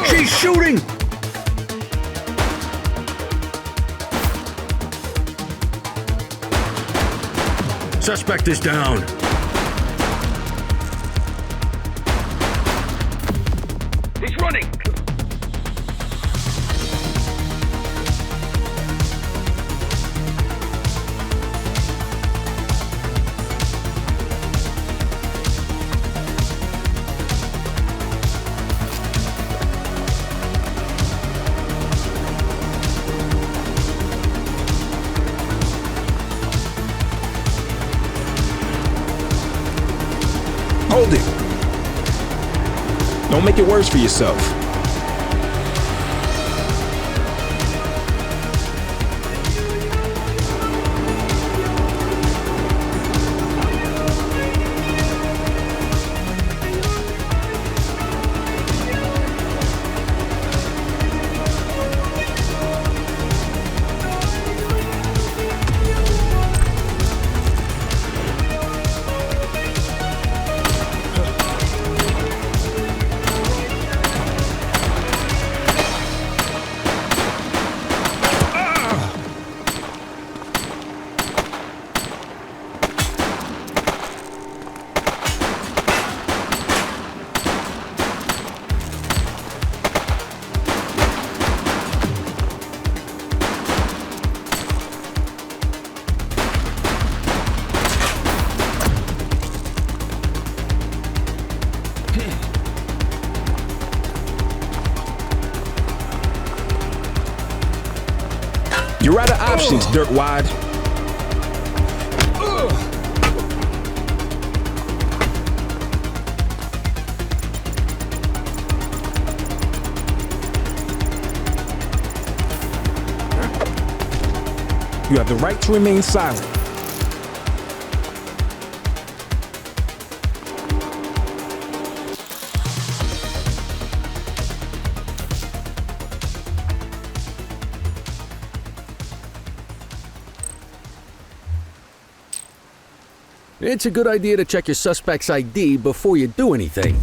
Speaker 12: She's shooting!
Speaker 16: Suspect is down.
Speaker 12: He's running!
Speaker 8: Hold it. Don't make it worse for yourself. options, dirtwad. You have the right to remain silent.
Speaker 6: It's a good idea to check your suspect's ID before you do anything.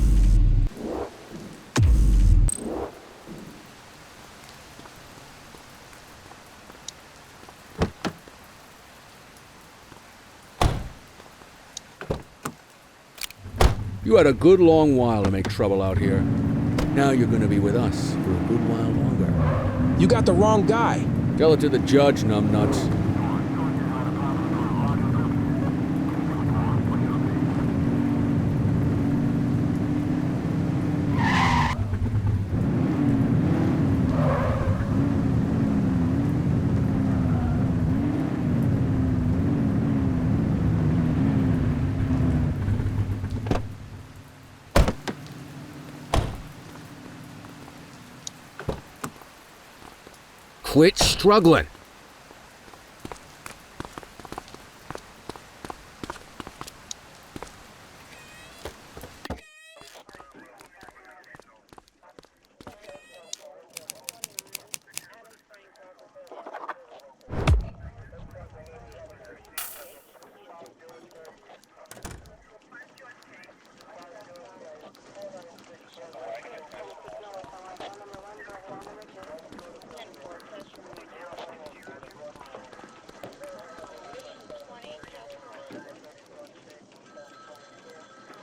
Speaker 6: You had a good long while to make trouble out here. Now you're gonna be with us for a good while longer.
Speaker 8: You got the wrong guy.
Speaker 6: Tell it to the judge, numbnuts. Quit struggling.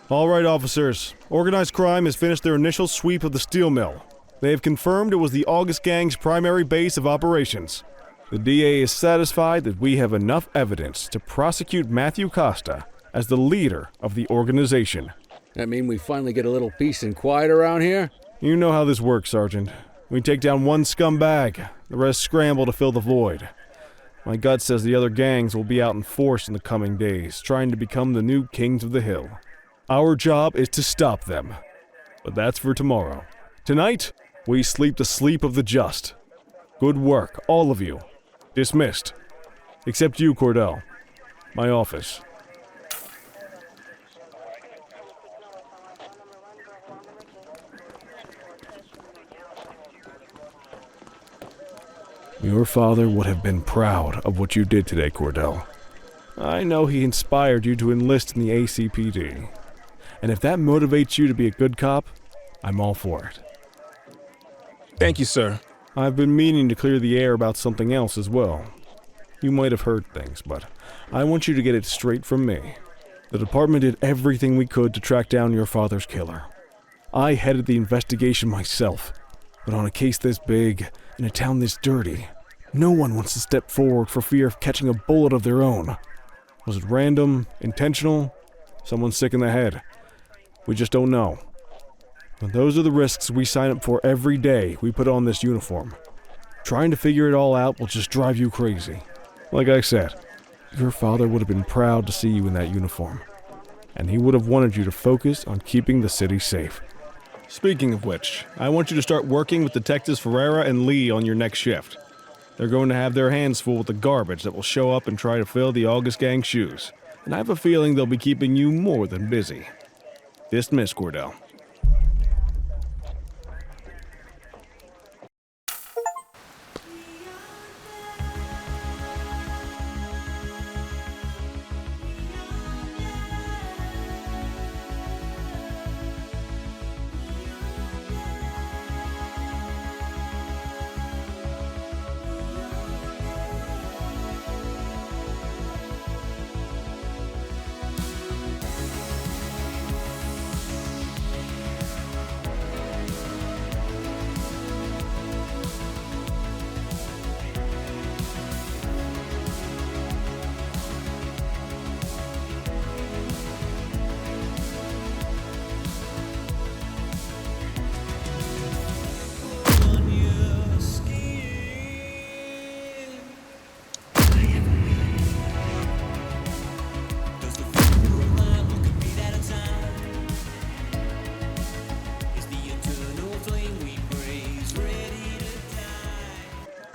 Speaker 4: All right, officers. Organized crime has finished their initial sweep of the steel mill. They have confirmed it was the August Gang's primary base of operations. The DA is satisfied that we have enough evidence to prosecute Matthew Costa as the leader of the organization.
Speaker 6: That mean we finally get a little peace and quiet around here?
Speaker 4: You know how this works, Sergeant. We take down one scumbag, the rest scramble to fill the void. My gut says the other gangs will be out in force in the coming days, trying to become the new kings of the hill. Our job is to stop them. But that's for tomorrow. Tonight, we sleep the sleep of the just. Good work, all of you. Dismissed. Except you, Cordell. My office. Your father would have been proud of what you did today, Cordell. I know he inspired you to enlist in the ACPD. And if that motivates you to be a good cop, I'm all for it.
Speaker 8: Thank you, sir.
Speaker 4: I've been meaning to clear the air about something else as well. You might have heard things, but I want you to get it straight from me. The department did everything we could to track down your father's killer. I headed the investigation myself, but on a case this big, in a town this dirty, no one wants to step forward for fear of catching a bullet of their own. Was it random, intentional, someone sick in the head? We just don't know. But those are the risks we sign up for every day we put on this uniform. Trying to figure it all out will just drive you crazy. Like I said, your father would have been proud to see you in that uniform. And he would have wanted you to focus on keeping the city safe. Speaking of which, I want you to start working with Detectives Ferreira and Lee on your next shift. They're going to have their hands full with the garbage that will show up and try to fill the August Gang shoes. And I have a feeling they'll be keeping you more than busy. Dismiss, Cordell.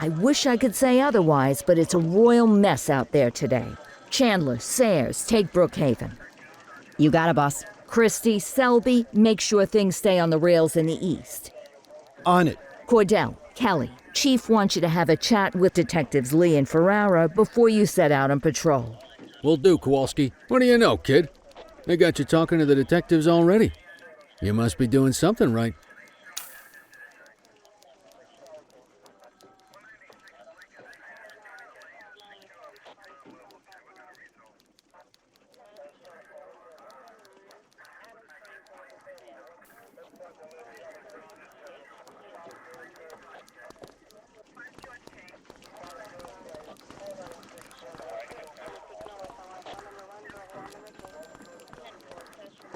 Speaker 2: I wish I could say otherwise, but it's a royal mess out there today. Chandler, Sayers, take Brookhaven.
Speaker 3: You got it, boss.
Speaker 2: Christie, Selby, make sure things stay on the rails in the east.
Speaker 1: On it.
Speaker 2: Cordell, Kelly, Chief wants you to have a chat with Detectives Lee and Ferrara before you set out on patrol.
Speaker 6: Will do, Kowalski. What do you know, kid? They got you talking to the detectives already. You must be doing something right.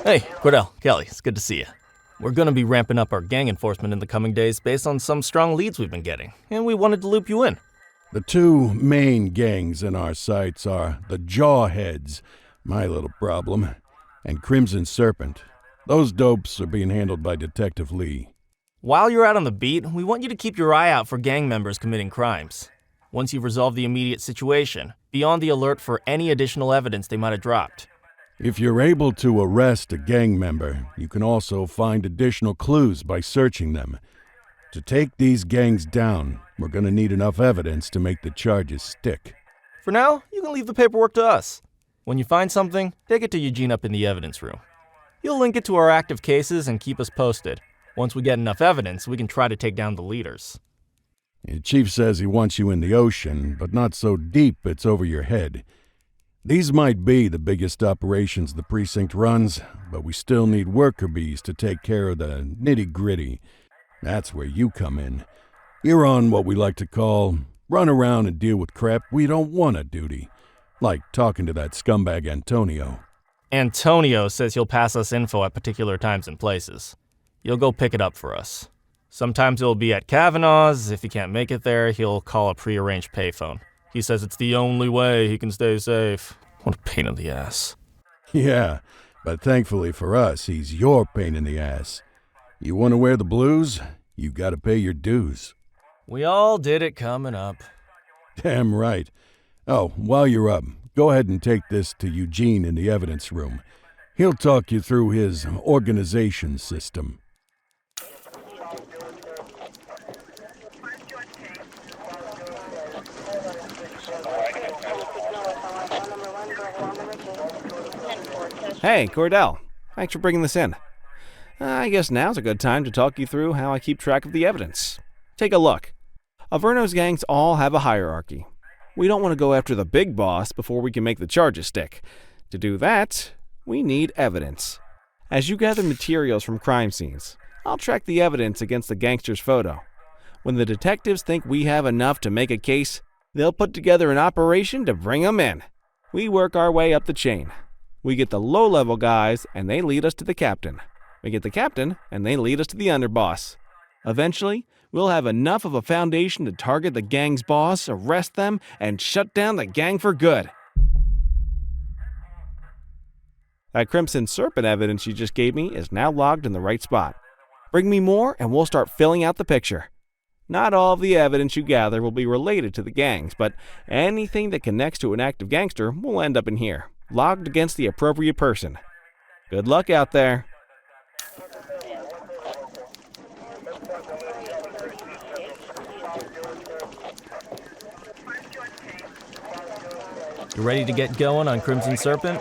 Speaker 10: Hey, Cordell, Kelly, it's good to see you. We're gonna be ramping up our gang enforcement in the coming days based on some strong leads we've been getting, and we wanted to loop you in.
Speaker 1: The two main gangs in our sights are the Jawheads, my little problem, and Crimson Serpent. Those dopes are being handled by Detective Lee.
Speaker 10: While you're out on the beat, we want you to keep your eye out for gang members committing crimes. Once you've resolved the immediate situation, be on the alert for any additional evidence they might have dropped.
Speaker 1: If you're able to arrest a gang member, you can also find additional clues by searching them. To take these gangs down, we're going to need enough evidence to make the charges stick.
Speaker 10: For now, you can leave the paperwork to us. When you find something, take it to Eugene up in the evidence room. He'll link it to our active cases and keep us posted. Once we get enough evidence, we can try to take down the leaders.
Speaker 1: The chief says he wants you in the ocean, but not so deep it's over your head. These might be the biggest operations the precinct runs, but we still need worker bees to take care of the nitty-gritty. That's where you come in. You're on what we like to call run around and deal with crap we don't want to duty, like talking to that scumbag Antonio.
Speaker 10: Antonio says he'll pass us info at particular times and places. You'll go pick it up for us. Sometimes it'll be at Kavanaugh's. If he can't make it there, he'll call a prearranged payphone. He says it's the only way he can stay safe. What a pain in the ass.
Speaker 1: Yeah, but thankfully for us, he's your pain in the ass. You want to wear the blues? You gotta pay your dues.
Speaker 10: We all did it coming up.
Speaker 1: Damn right. Oh, while you're up, go ahead and take this to Eugene in the evidence room. He'll talk you through his organization system.
Speaker 4: Hey, Cordell. Thanks for bringing this in. I guess now's a good time to talk you through how I keep track of the evidence. Take a look. Averno's gangs all have a hierarchy. We don't want to go after the big boss before we can make the charges stick. To do that, we need evidence. As you gather materials from crime scenes, I'll track the evidence against the gangster's photo. When the detectives think we have enough to make a case, they'll put together an operation to bring them in. We work our way up the chain. We get the low-level guys, and they lead us to the captain. We get the captain, and they lead us to the underboss. Eventually, we'll have enough of a foundation to target the gang's boss, arrest them, and shut down the gang for good. That Crimson Serpent evidence you just gave me is now logged in the right spot. Bring me more, and we'll start filling out the picture. Not all of the evidence you gather will be related to the gangs, but anything that connects to an active gangster will end up in here, logged against the appropriate person. Good luck out there.
Speaker 10: You ready to get going on Crimson Serpent?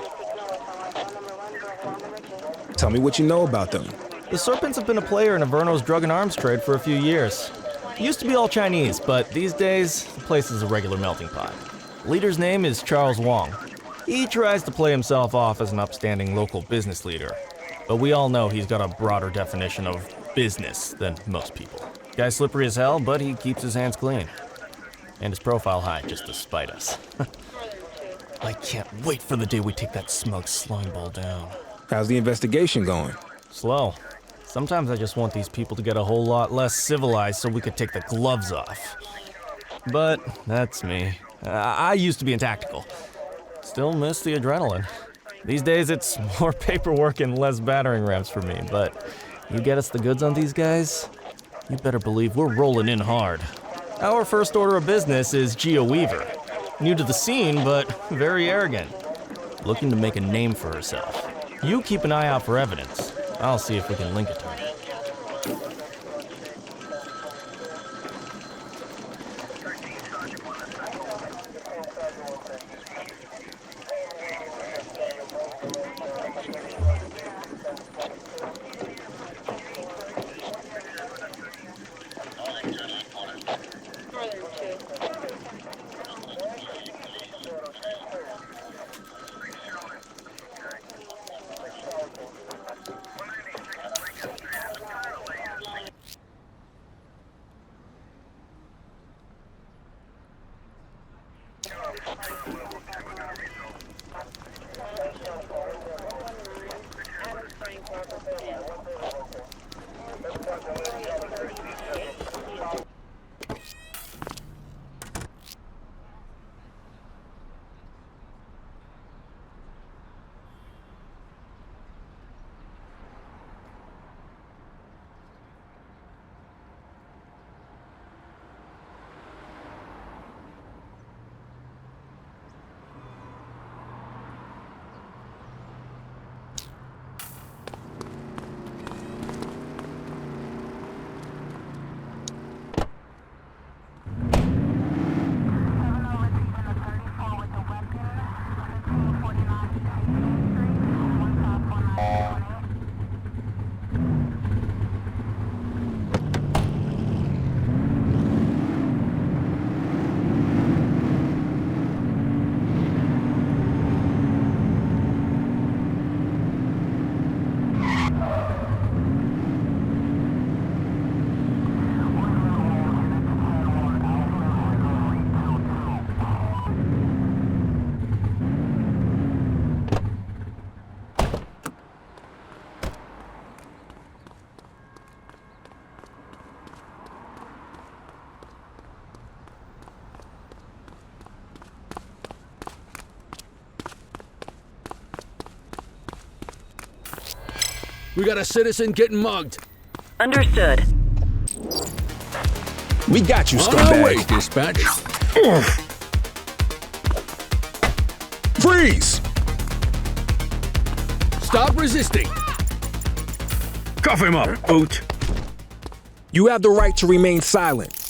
Speaker 8: Tell me what you know about them.
Speaker 10: The Serpents have been a player in Averno's drug and arms trade for a few years. It used to be all Chinese, but these days, the place is a regular melting pot. The leader's name is Charles Wong. He tries to play himself off as an upstanding local business leader, but we all know he's got a broader definition of business than most people. Guy's slippery as hell, but he keeps his hands clean. And his profile high just to spite us. I can't wait for the day we take that smug slime ball down.
Speaker 8: How's the investigation going?
Speaker 10: Slow. Sometimes I just want these people to get a whole lot less civilized so we could take the gloves off. But that's me. I used to be in tactical. Still miss the adrenaline. These days it's more paperwork and less battering rams for me, but you get us the goods on these guys, you better believe we're rolling in hard. Our first order of business is Gia Weaver. New to the scene, but very arrogant. Looking to make a name for herself. You keep an eye out for evidence. I'll see if we can link it to her.
Speaker 6: We got a citizen getting mugged.
Speaker 9: Understood.
Speaker 8: We got you,
Speaker 6: On our way,
Speaker 8: scumbag.
Speaker 6: dispatch.
Speaker 8: Freeze!
Speaker 6: Stop resisting.
Speaker 16: Cuff him up, boot.
Speaker 8: You have the right to remain silent.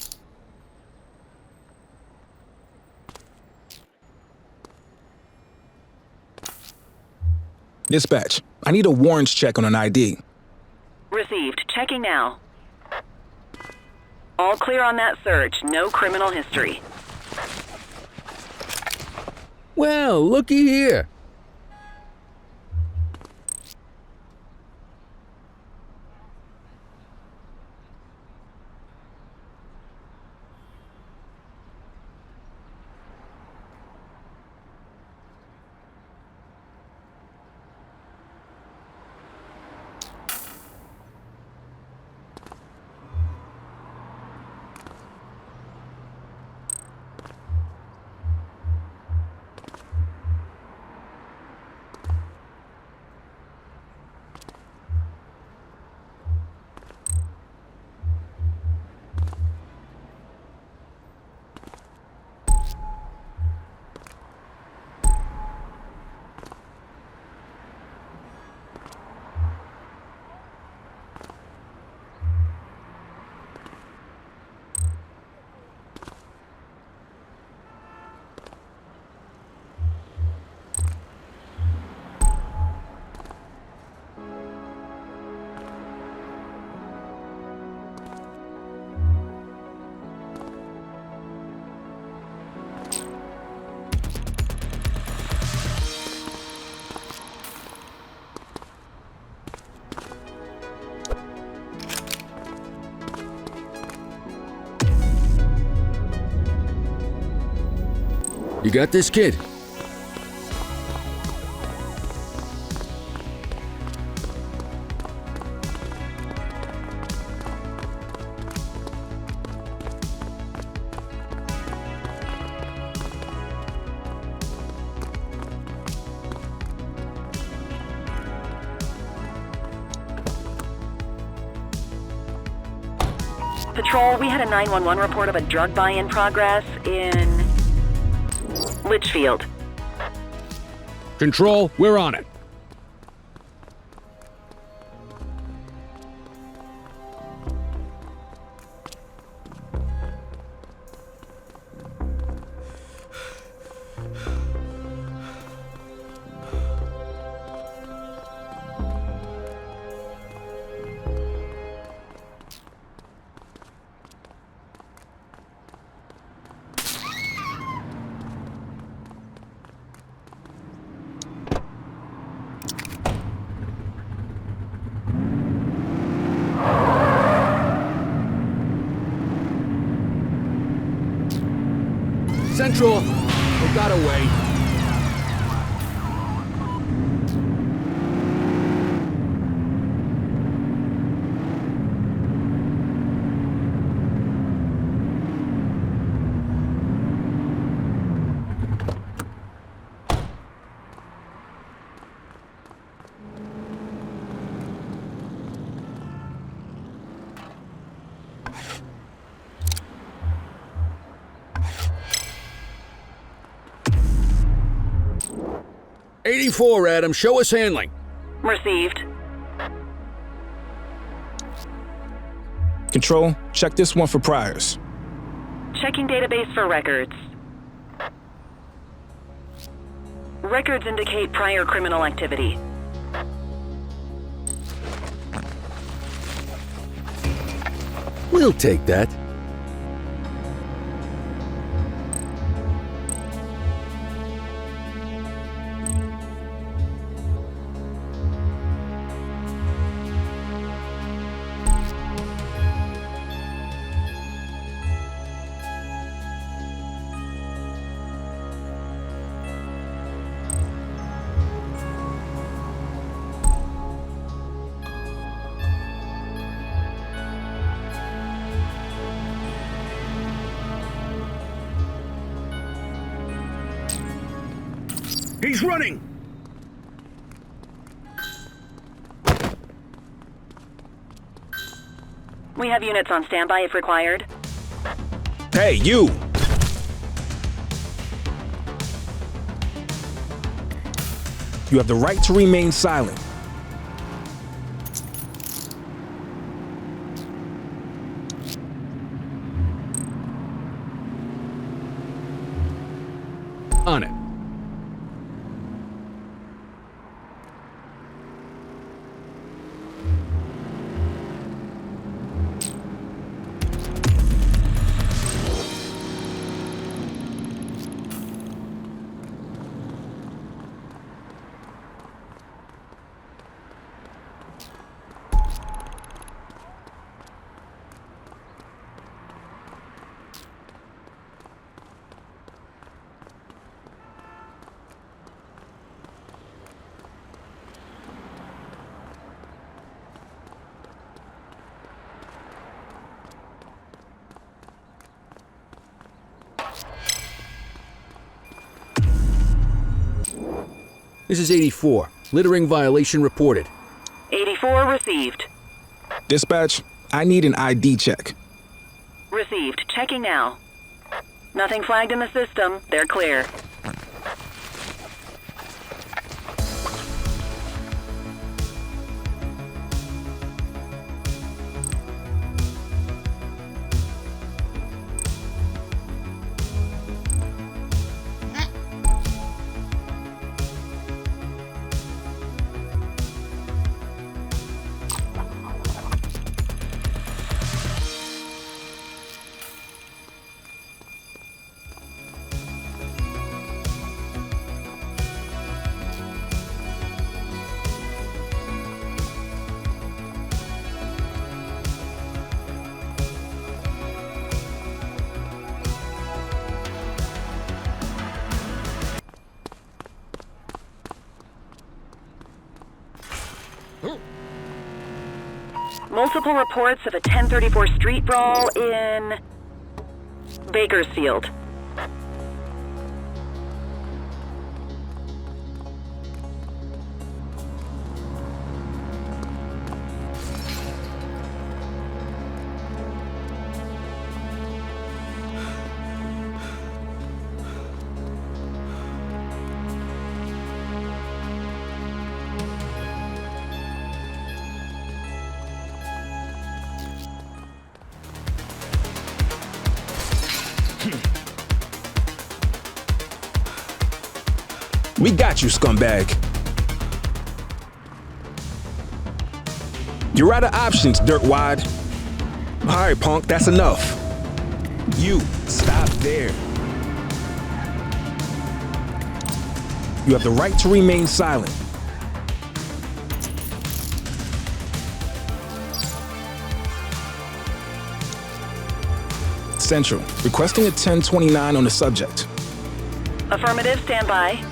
Speaker 8: Dispatch, I need a warrants check on an ID.
Speaker 9: Received. Checking now. All clear on that search. No criminal history.
Speaker 6: Well, looky here. You got this, kid?
Speaker 9: Patrol, we had a 911 report of a drug buy in progress in Litchfield.
Speaker 6: Control, we're on it. Central, they got away. '84, Adam. Show us handling.
Speaker 9: Received.
Speaker 8: Control, check this one for priors.
Speaker 9: Checking database for records. Records indicate prior criminal activity.
Speaker 6: We'll take that.
Speaker 16: He's running!
Speaker 9: We have units on standby if required.
Speaker 8: Hey, you! You have the right to remain silent.
Speaker 6: On it. This is 84. Littering violation reported.
Speaker 9: 84 received.
Speaker 8: Dispatch, I need an ID check.
Speaker 9: Received. Checking now. Nothing flagged in the system. They're clear. Multiple reports of a 1034 street brawl in Bakersfield.
Speaker 8: We got you, scumbag. You're out of options, dirtwad. All right, punk, that's enough. You, stop there. You have the right to remain silent. Central, requesting a 1029 on the subject.
Speaker 9: Affirmative, stand by.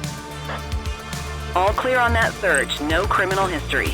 Speaker 9: All clear on that search, no criminal history.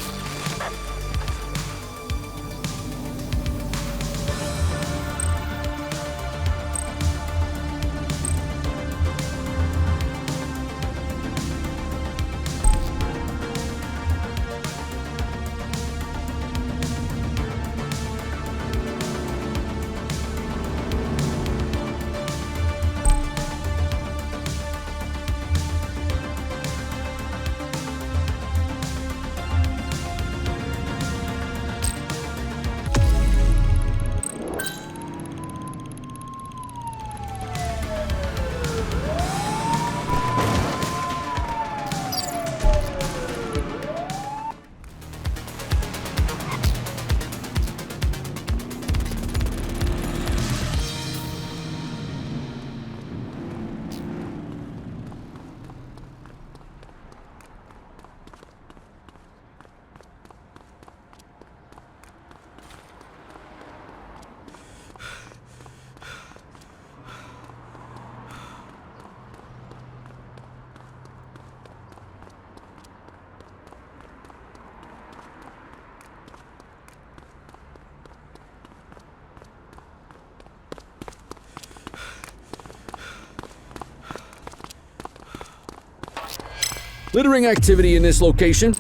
Speaker 6: Littering activity in this location.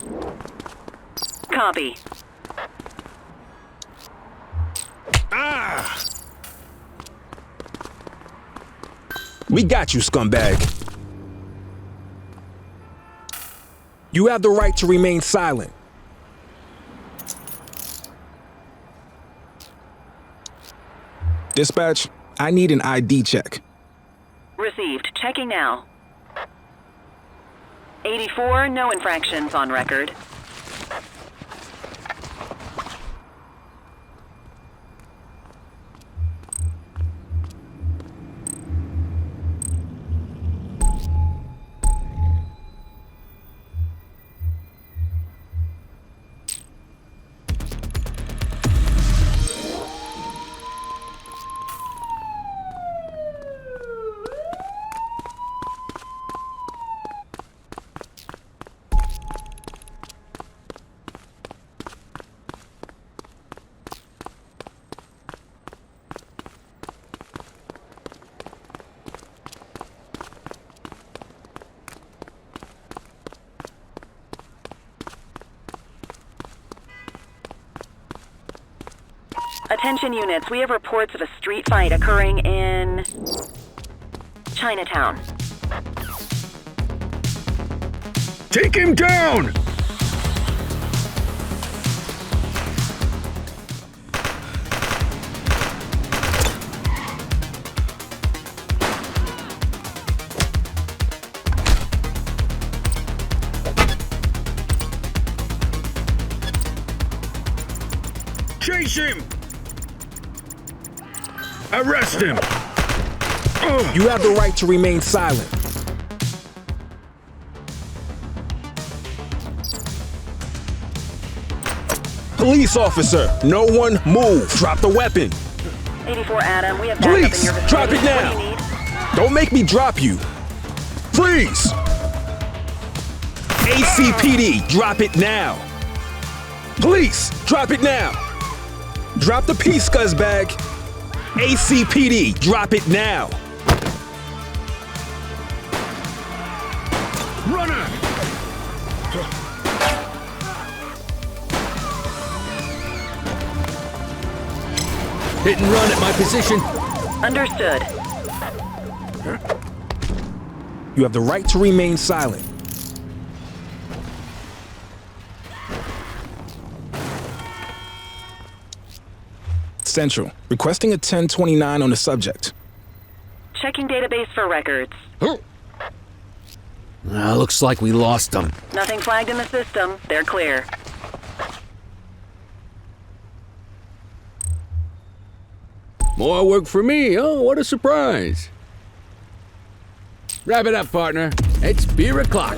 Speaker 9: Copy.
Speaker 8: We got you, scumbag. You have the right to remain silent. Dispatch, I need an ID check.
Speaker 9: Received. Checking now. 84, no infractions on record. Attention units, we have reports of a street fight occurring in Chinatown.
Speaker 16: Take him down! Chase him! Arrest him!
Speaker 8: You have the right to remain silent. Police officer, no one move. Drop the weapon.
Speaker 9: 84 Adam, we have backup in
Speaker 8: Police,
Speaker 9: your vicinity.
Speaker 8: drop it
Speaker 9: What do
Speaker 8: now.
Speaker 9: you need?
Speaker 8: Don't make me drop you. Freeze! ACPD, drop it now. Police, drop it now. Drop the P, scuzzbag. ACPD, drop it now.
Speaker 16: Runner!
Speaker 6: Hit and run at my position.
Speaker 9: Understood.
Speaker 8: You have the right to remain silent. Central, requesting a 1029 on the subject.
Speaker 9: Checking database for records.
Speaker 6: Looks like we lost them.
Speaker 9: Nothing flagged in the system. They're clear.
Speaker 6: More work for me. Oh, what a surprise. Wrap it up, partner. It's beer o'clock.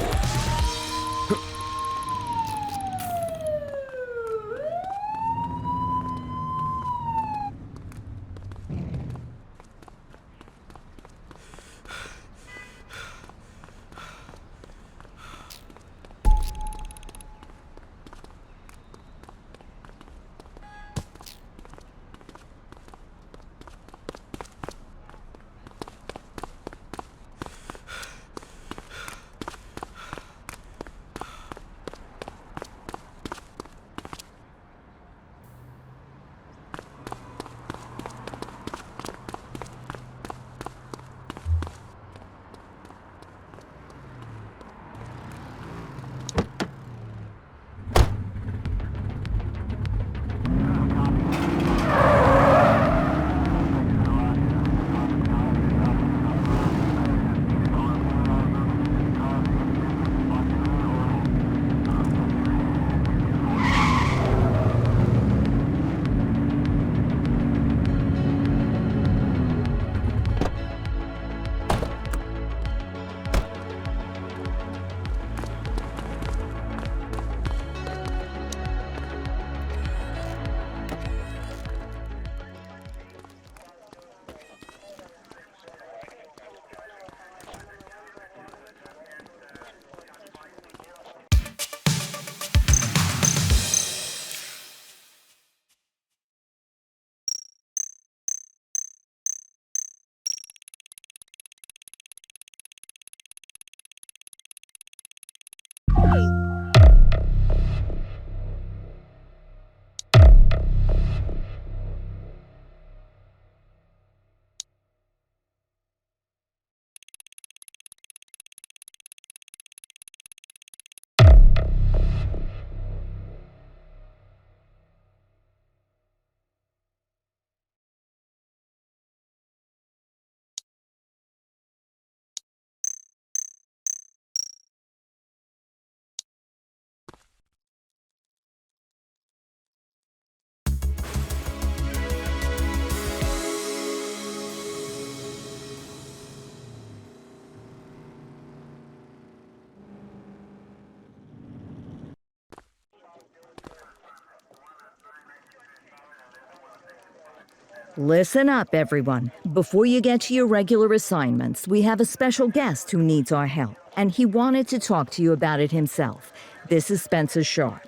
Speaker 2: Listen up, everyone. Before you get to your regular assignments, we have a special guest who needs our help, and he wanted to talk to you about it himself. This is Spencer Sharp.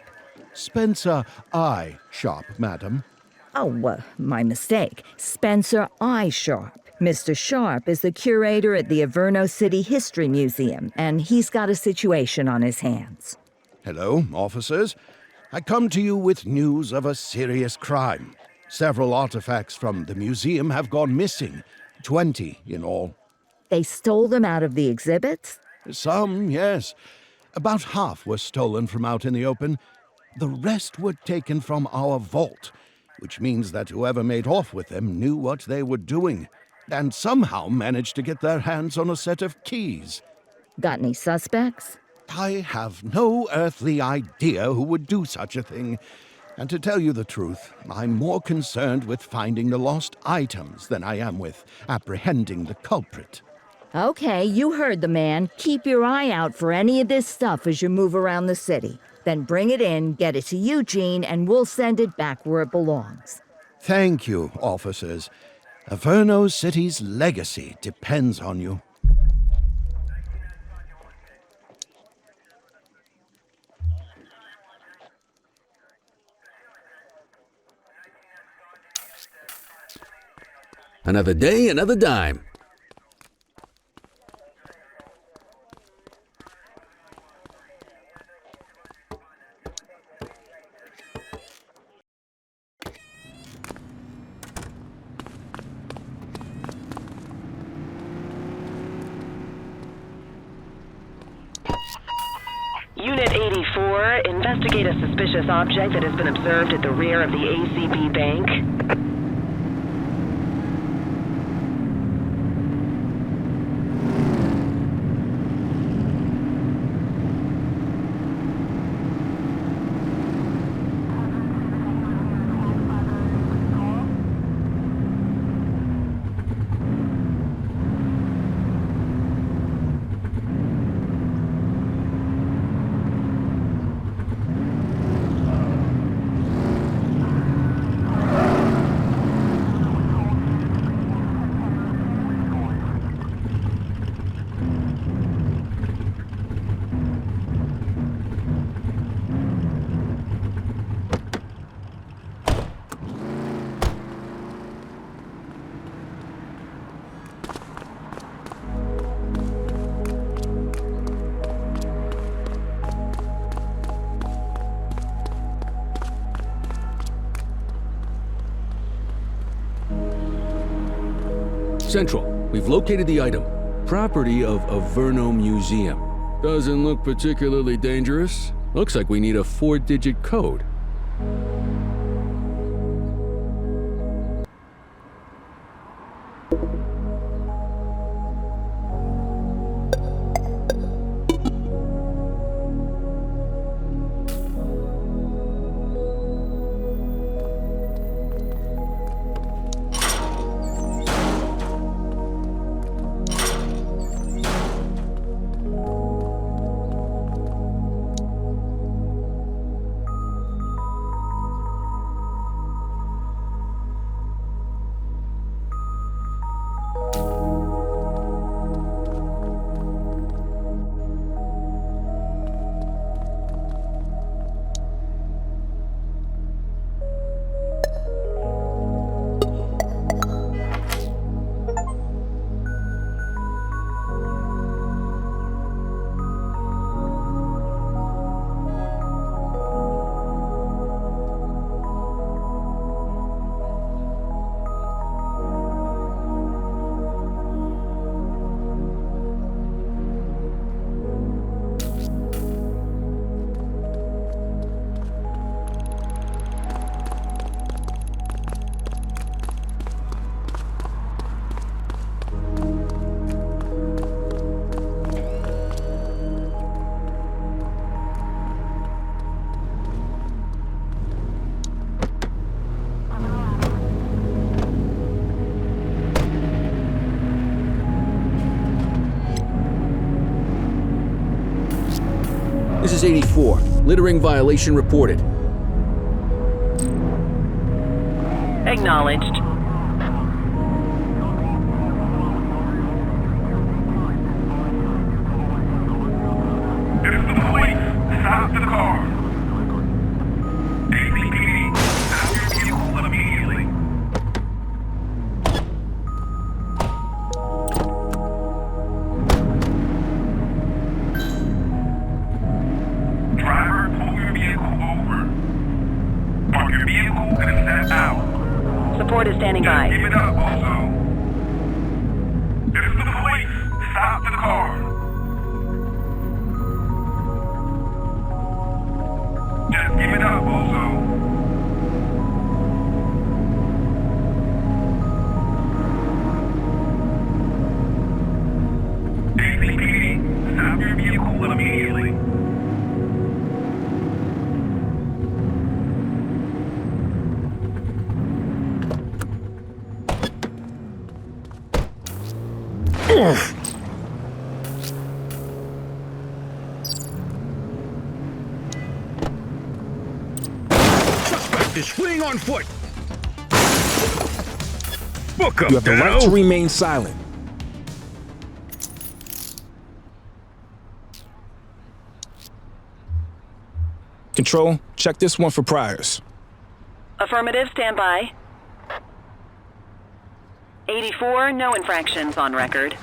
Speaker 1: Spencer I. Sharp, madam.
Speaker 2: Oh, my mistake. Spencer I. Sharp. Mr. Sharp is the curator at the Averno City History Museum, and he's got a situation on his hands.
Speaker 1: Hello, officers. I come to you with news of a serious crime. Several artifacts from the museum have gone missing, 20 in all.
Speaker 2: They stole them out of the exhibits?
Speaker 1: Some, yes. About half were stolen from out in the open. The rest were taken from our vault, which means that whoever made off with them knew what they were doing, and somehow managed to get their hands on a set of keys.
Speaker 2: Got any suspects?
Speaker 1: I have no earthly idea who would do such a thing. And to tell you the truth, I'm more concerned with finding the lost items than I am with apprehending the culprit.
Speaker 2: Okay, you heard the man. Keep your eye out for any of this stuff as you move around the city. Then bring it in, get it to Eugene, and we'll send it back where it belongs.
Speaker 1: Thank you, officers. Averno City's legacy depends on you.
Speaker 6: Another day, another dime.
Speaker 9: Unit 84, investigate a suspicious object that has been observed at the rear of the ACB Bank.
Speaker 6: Central, we've located the item. Property of Averno Museum. Doesn't look particularly dangerous. Looks like we need a 4-digit code. This is 84. Littering violation reported.
Speaker 9: Acknowledged.
Speaker 13: It is the police. Stop the car. ACPD, stop your vehicle immediately. Driver, pull your vehicle over. Park your vehicle and step out.
Speaker 9: Support is standing by.
Speaker 13: Give it up, also. It is the police. Stop the car. Just give it up, also. ACPD, stop your vehicle immediately.
Speaker 16: Suspect is fleeing on foot. Book up,
Speaker 8: You have the right to
Speaker 16: Dano.
Speaker 8: remain silent. Control, check this one for priors.
Speaker 9: Affirmative, stand by. 84, no infractions on record.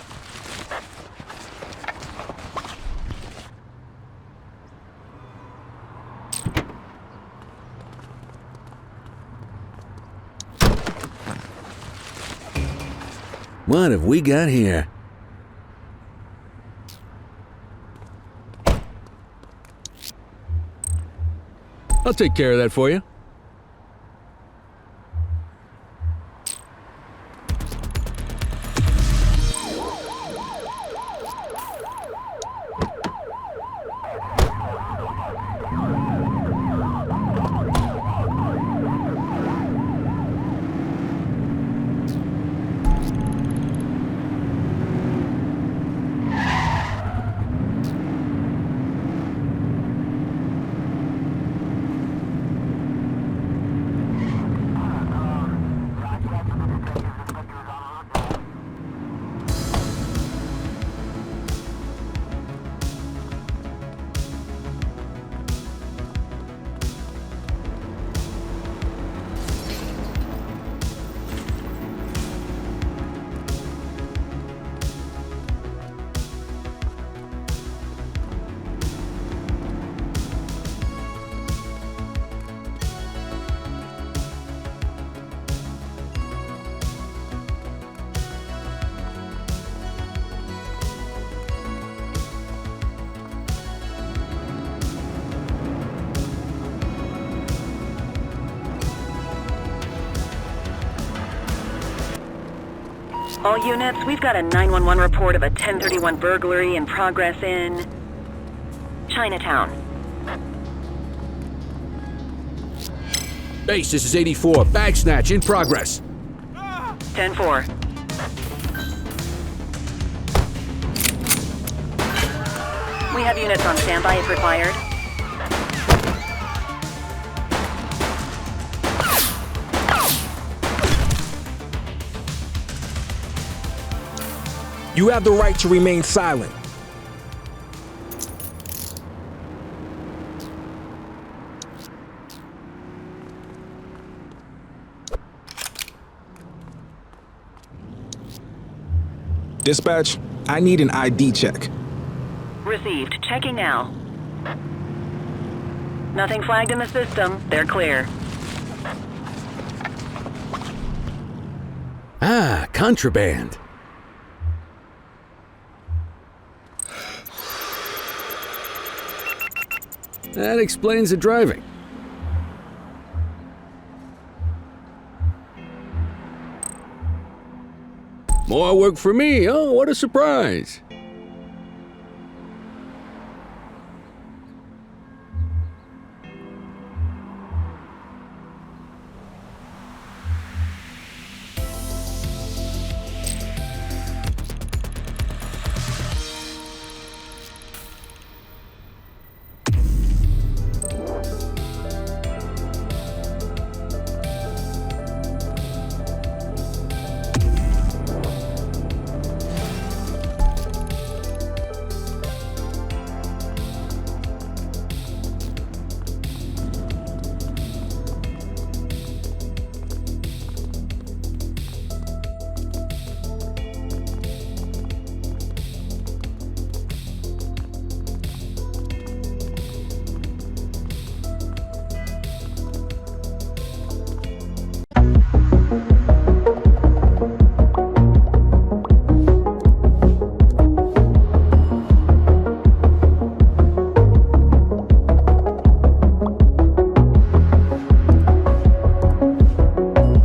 Speaker 6: What have we got here? I'll take care of that for you.
Speaker 9: All units, we've got a 911 report of a 1031 burglary in progress in Chinatown.
Speaker 6: Base, this is 84. Bag snatch in progress.
Speaker 9: 10-4. We have units on standby if required.
Speaker 8: You have the right to remain silent. Dispatch, I need an ID check.
Speaker 9: Received. Checking now. Nothing flagged in the system. They're clear.
Speaker 6: Ah, contraband. That explains the driving. More work for me. Oh, what a surprise.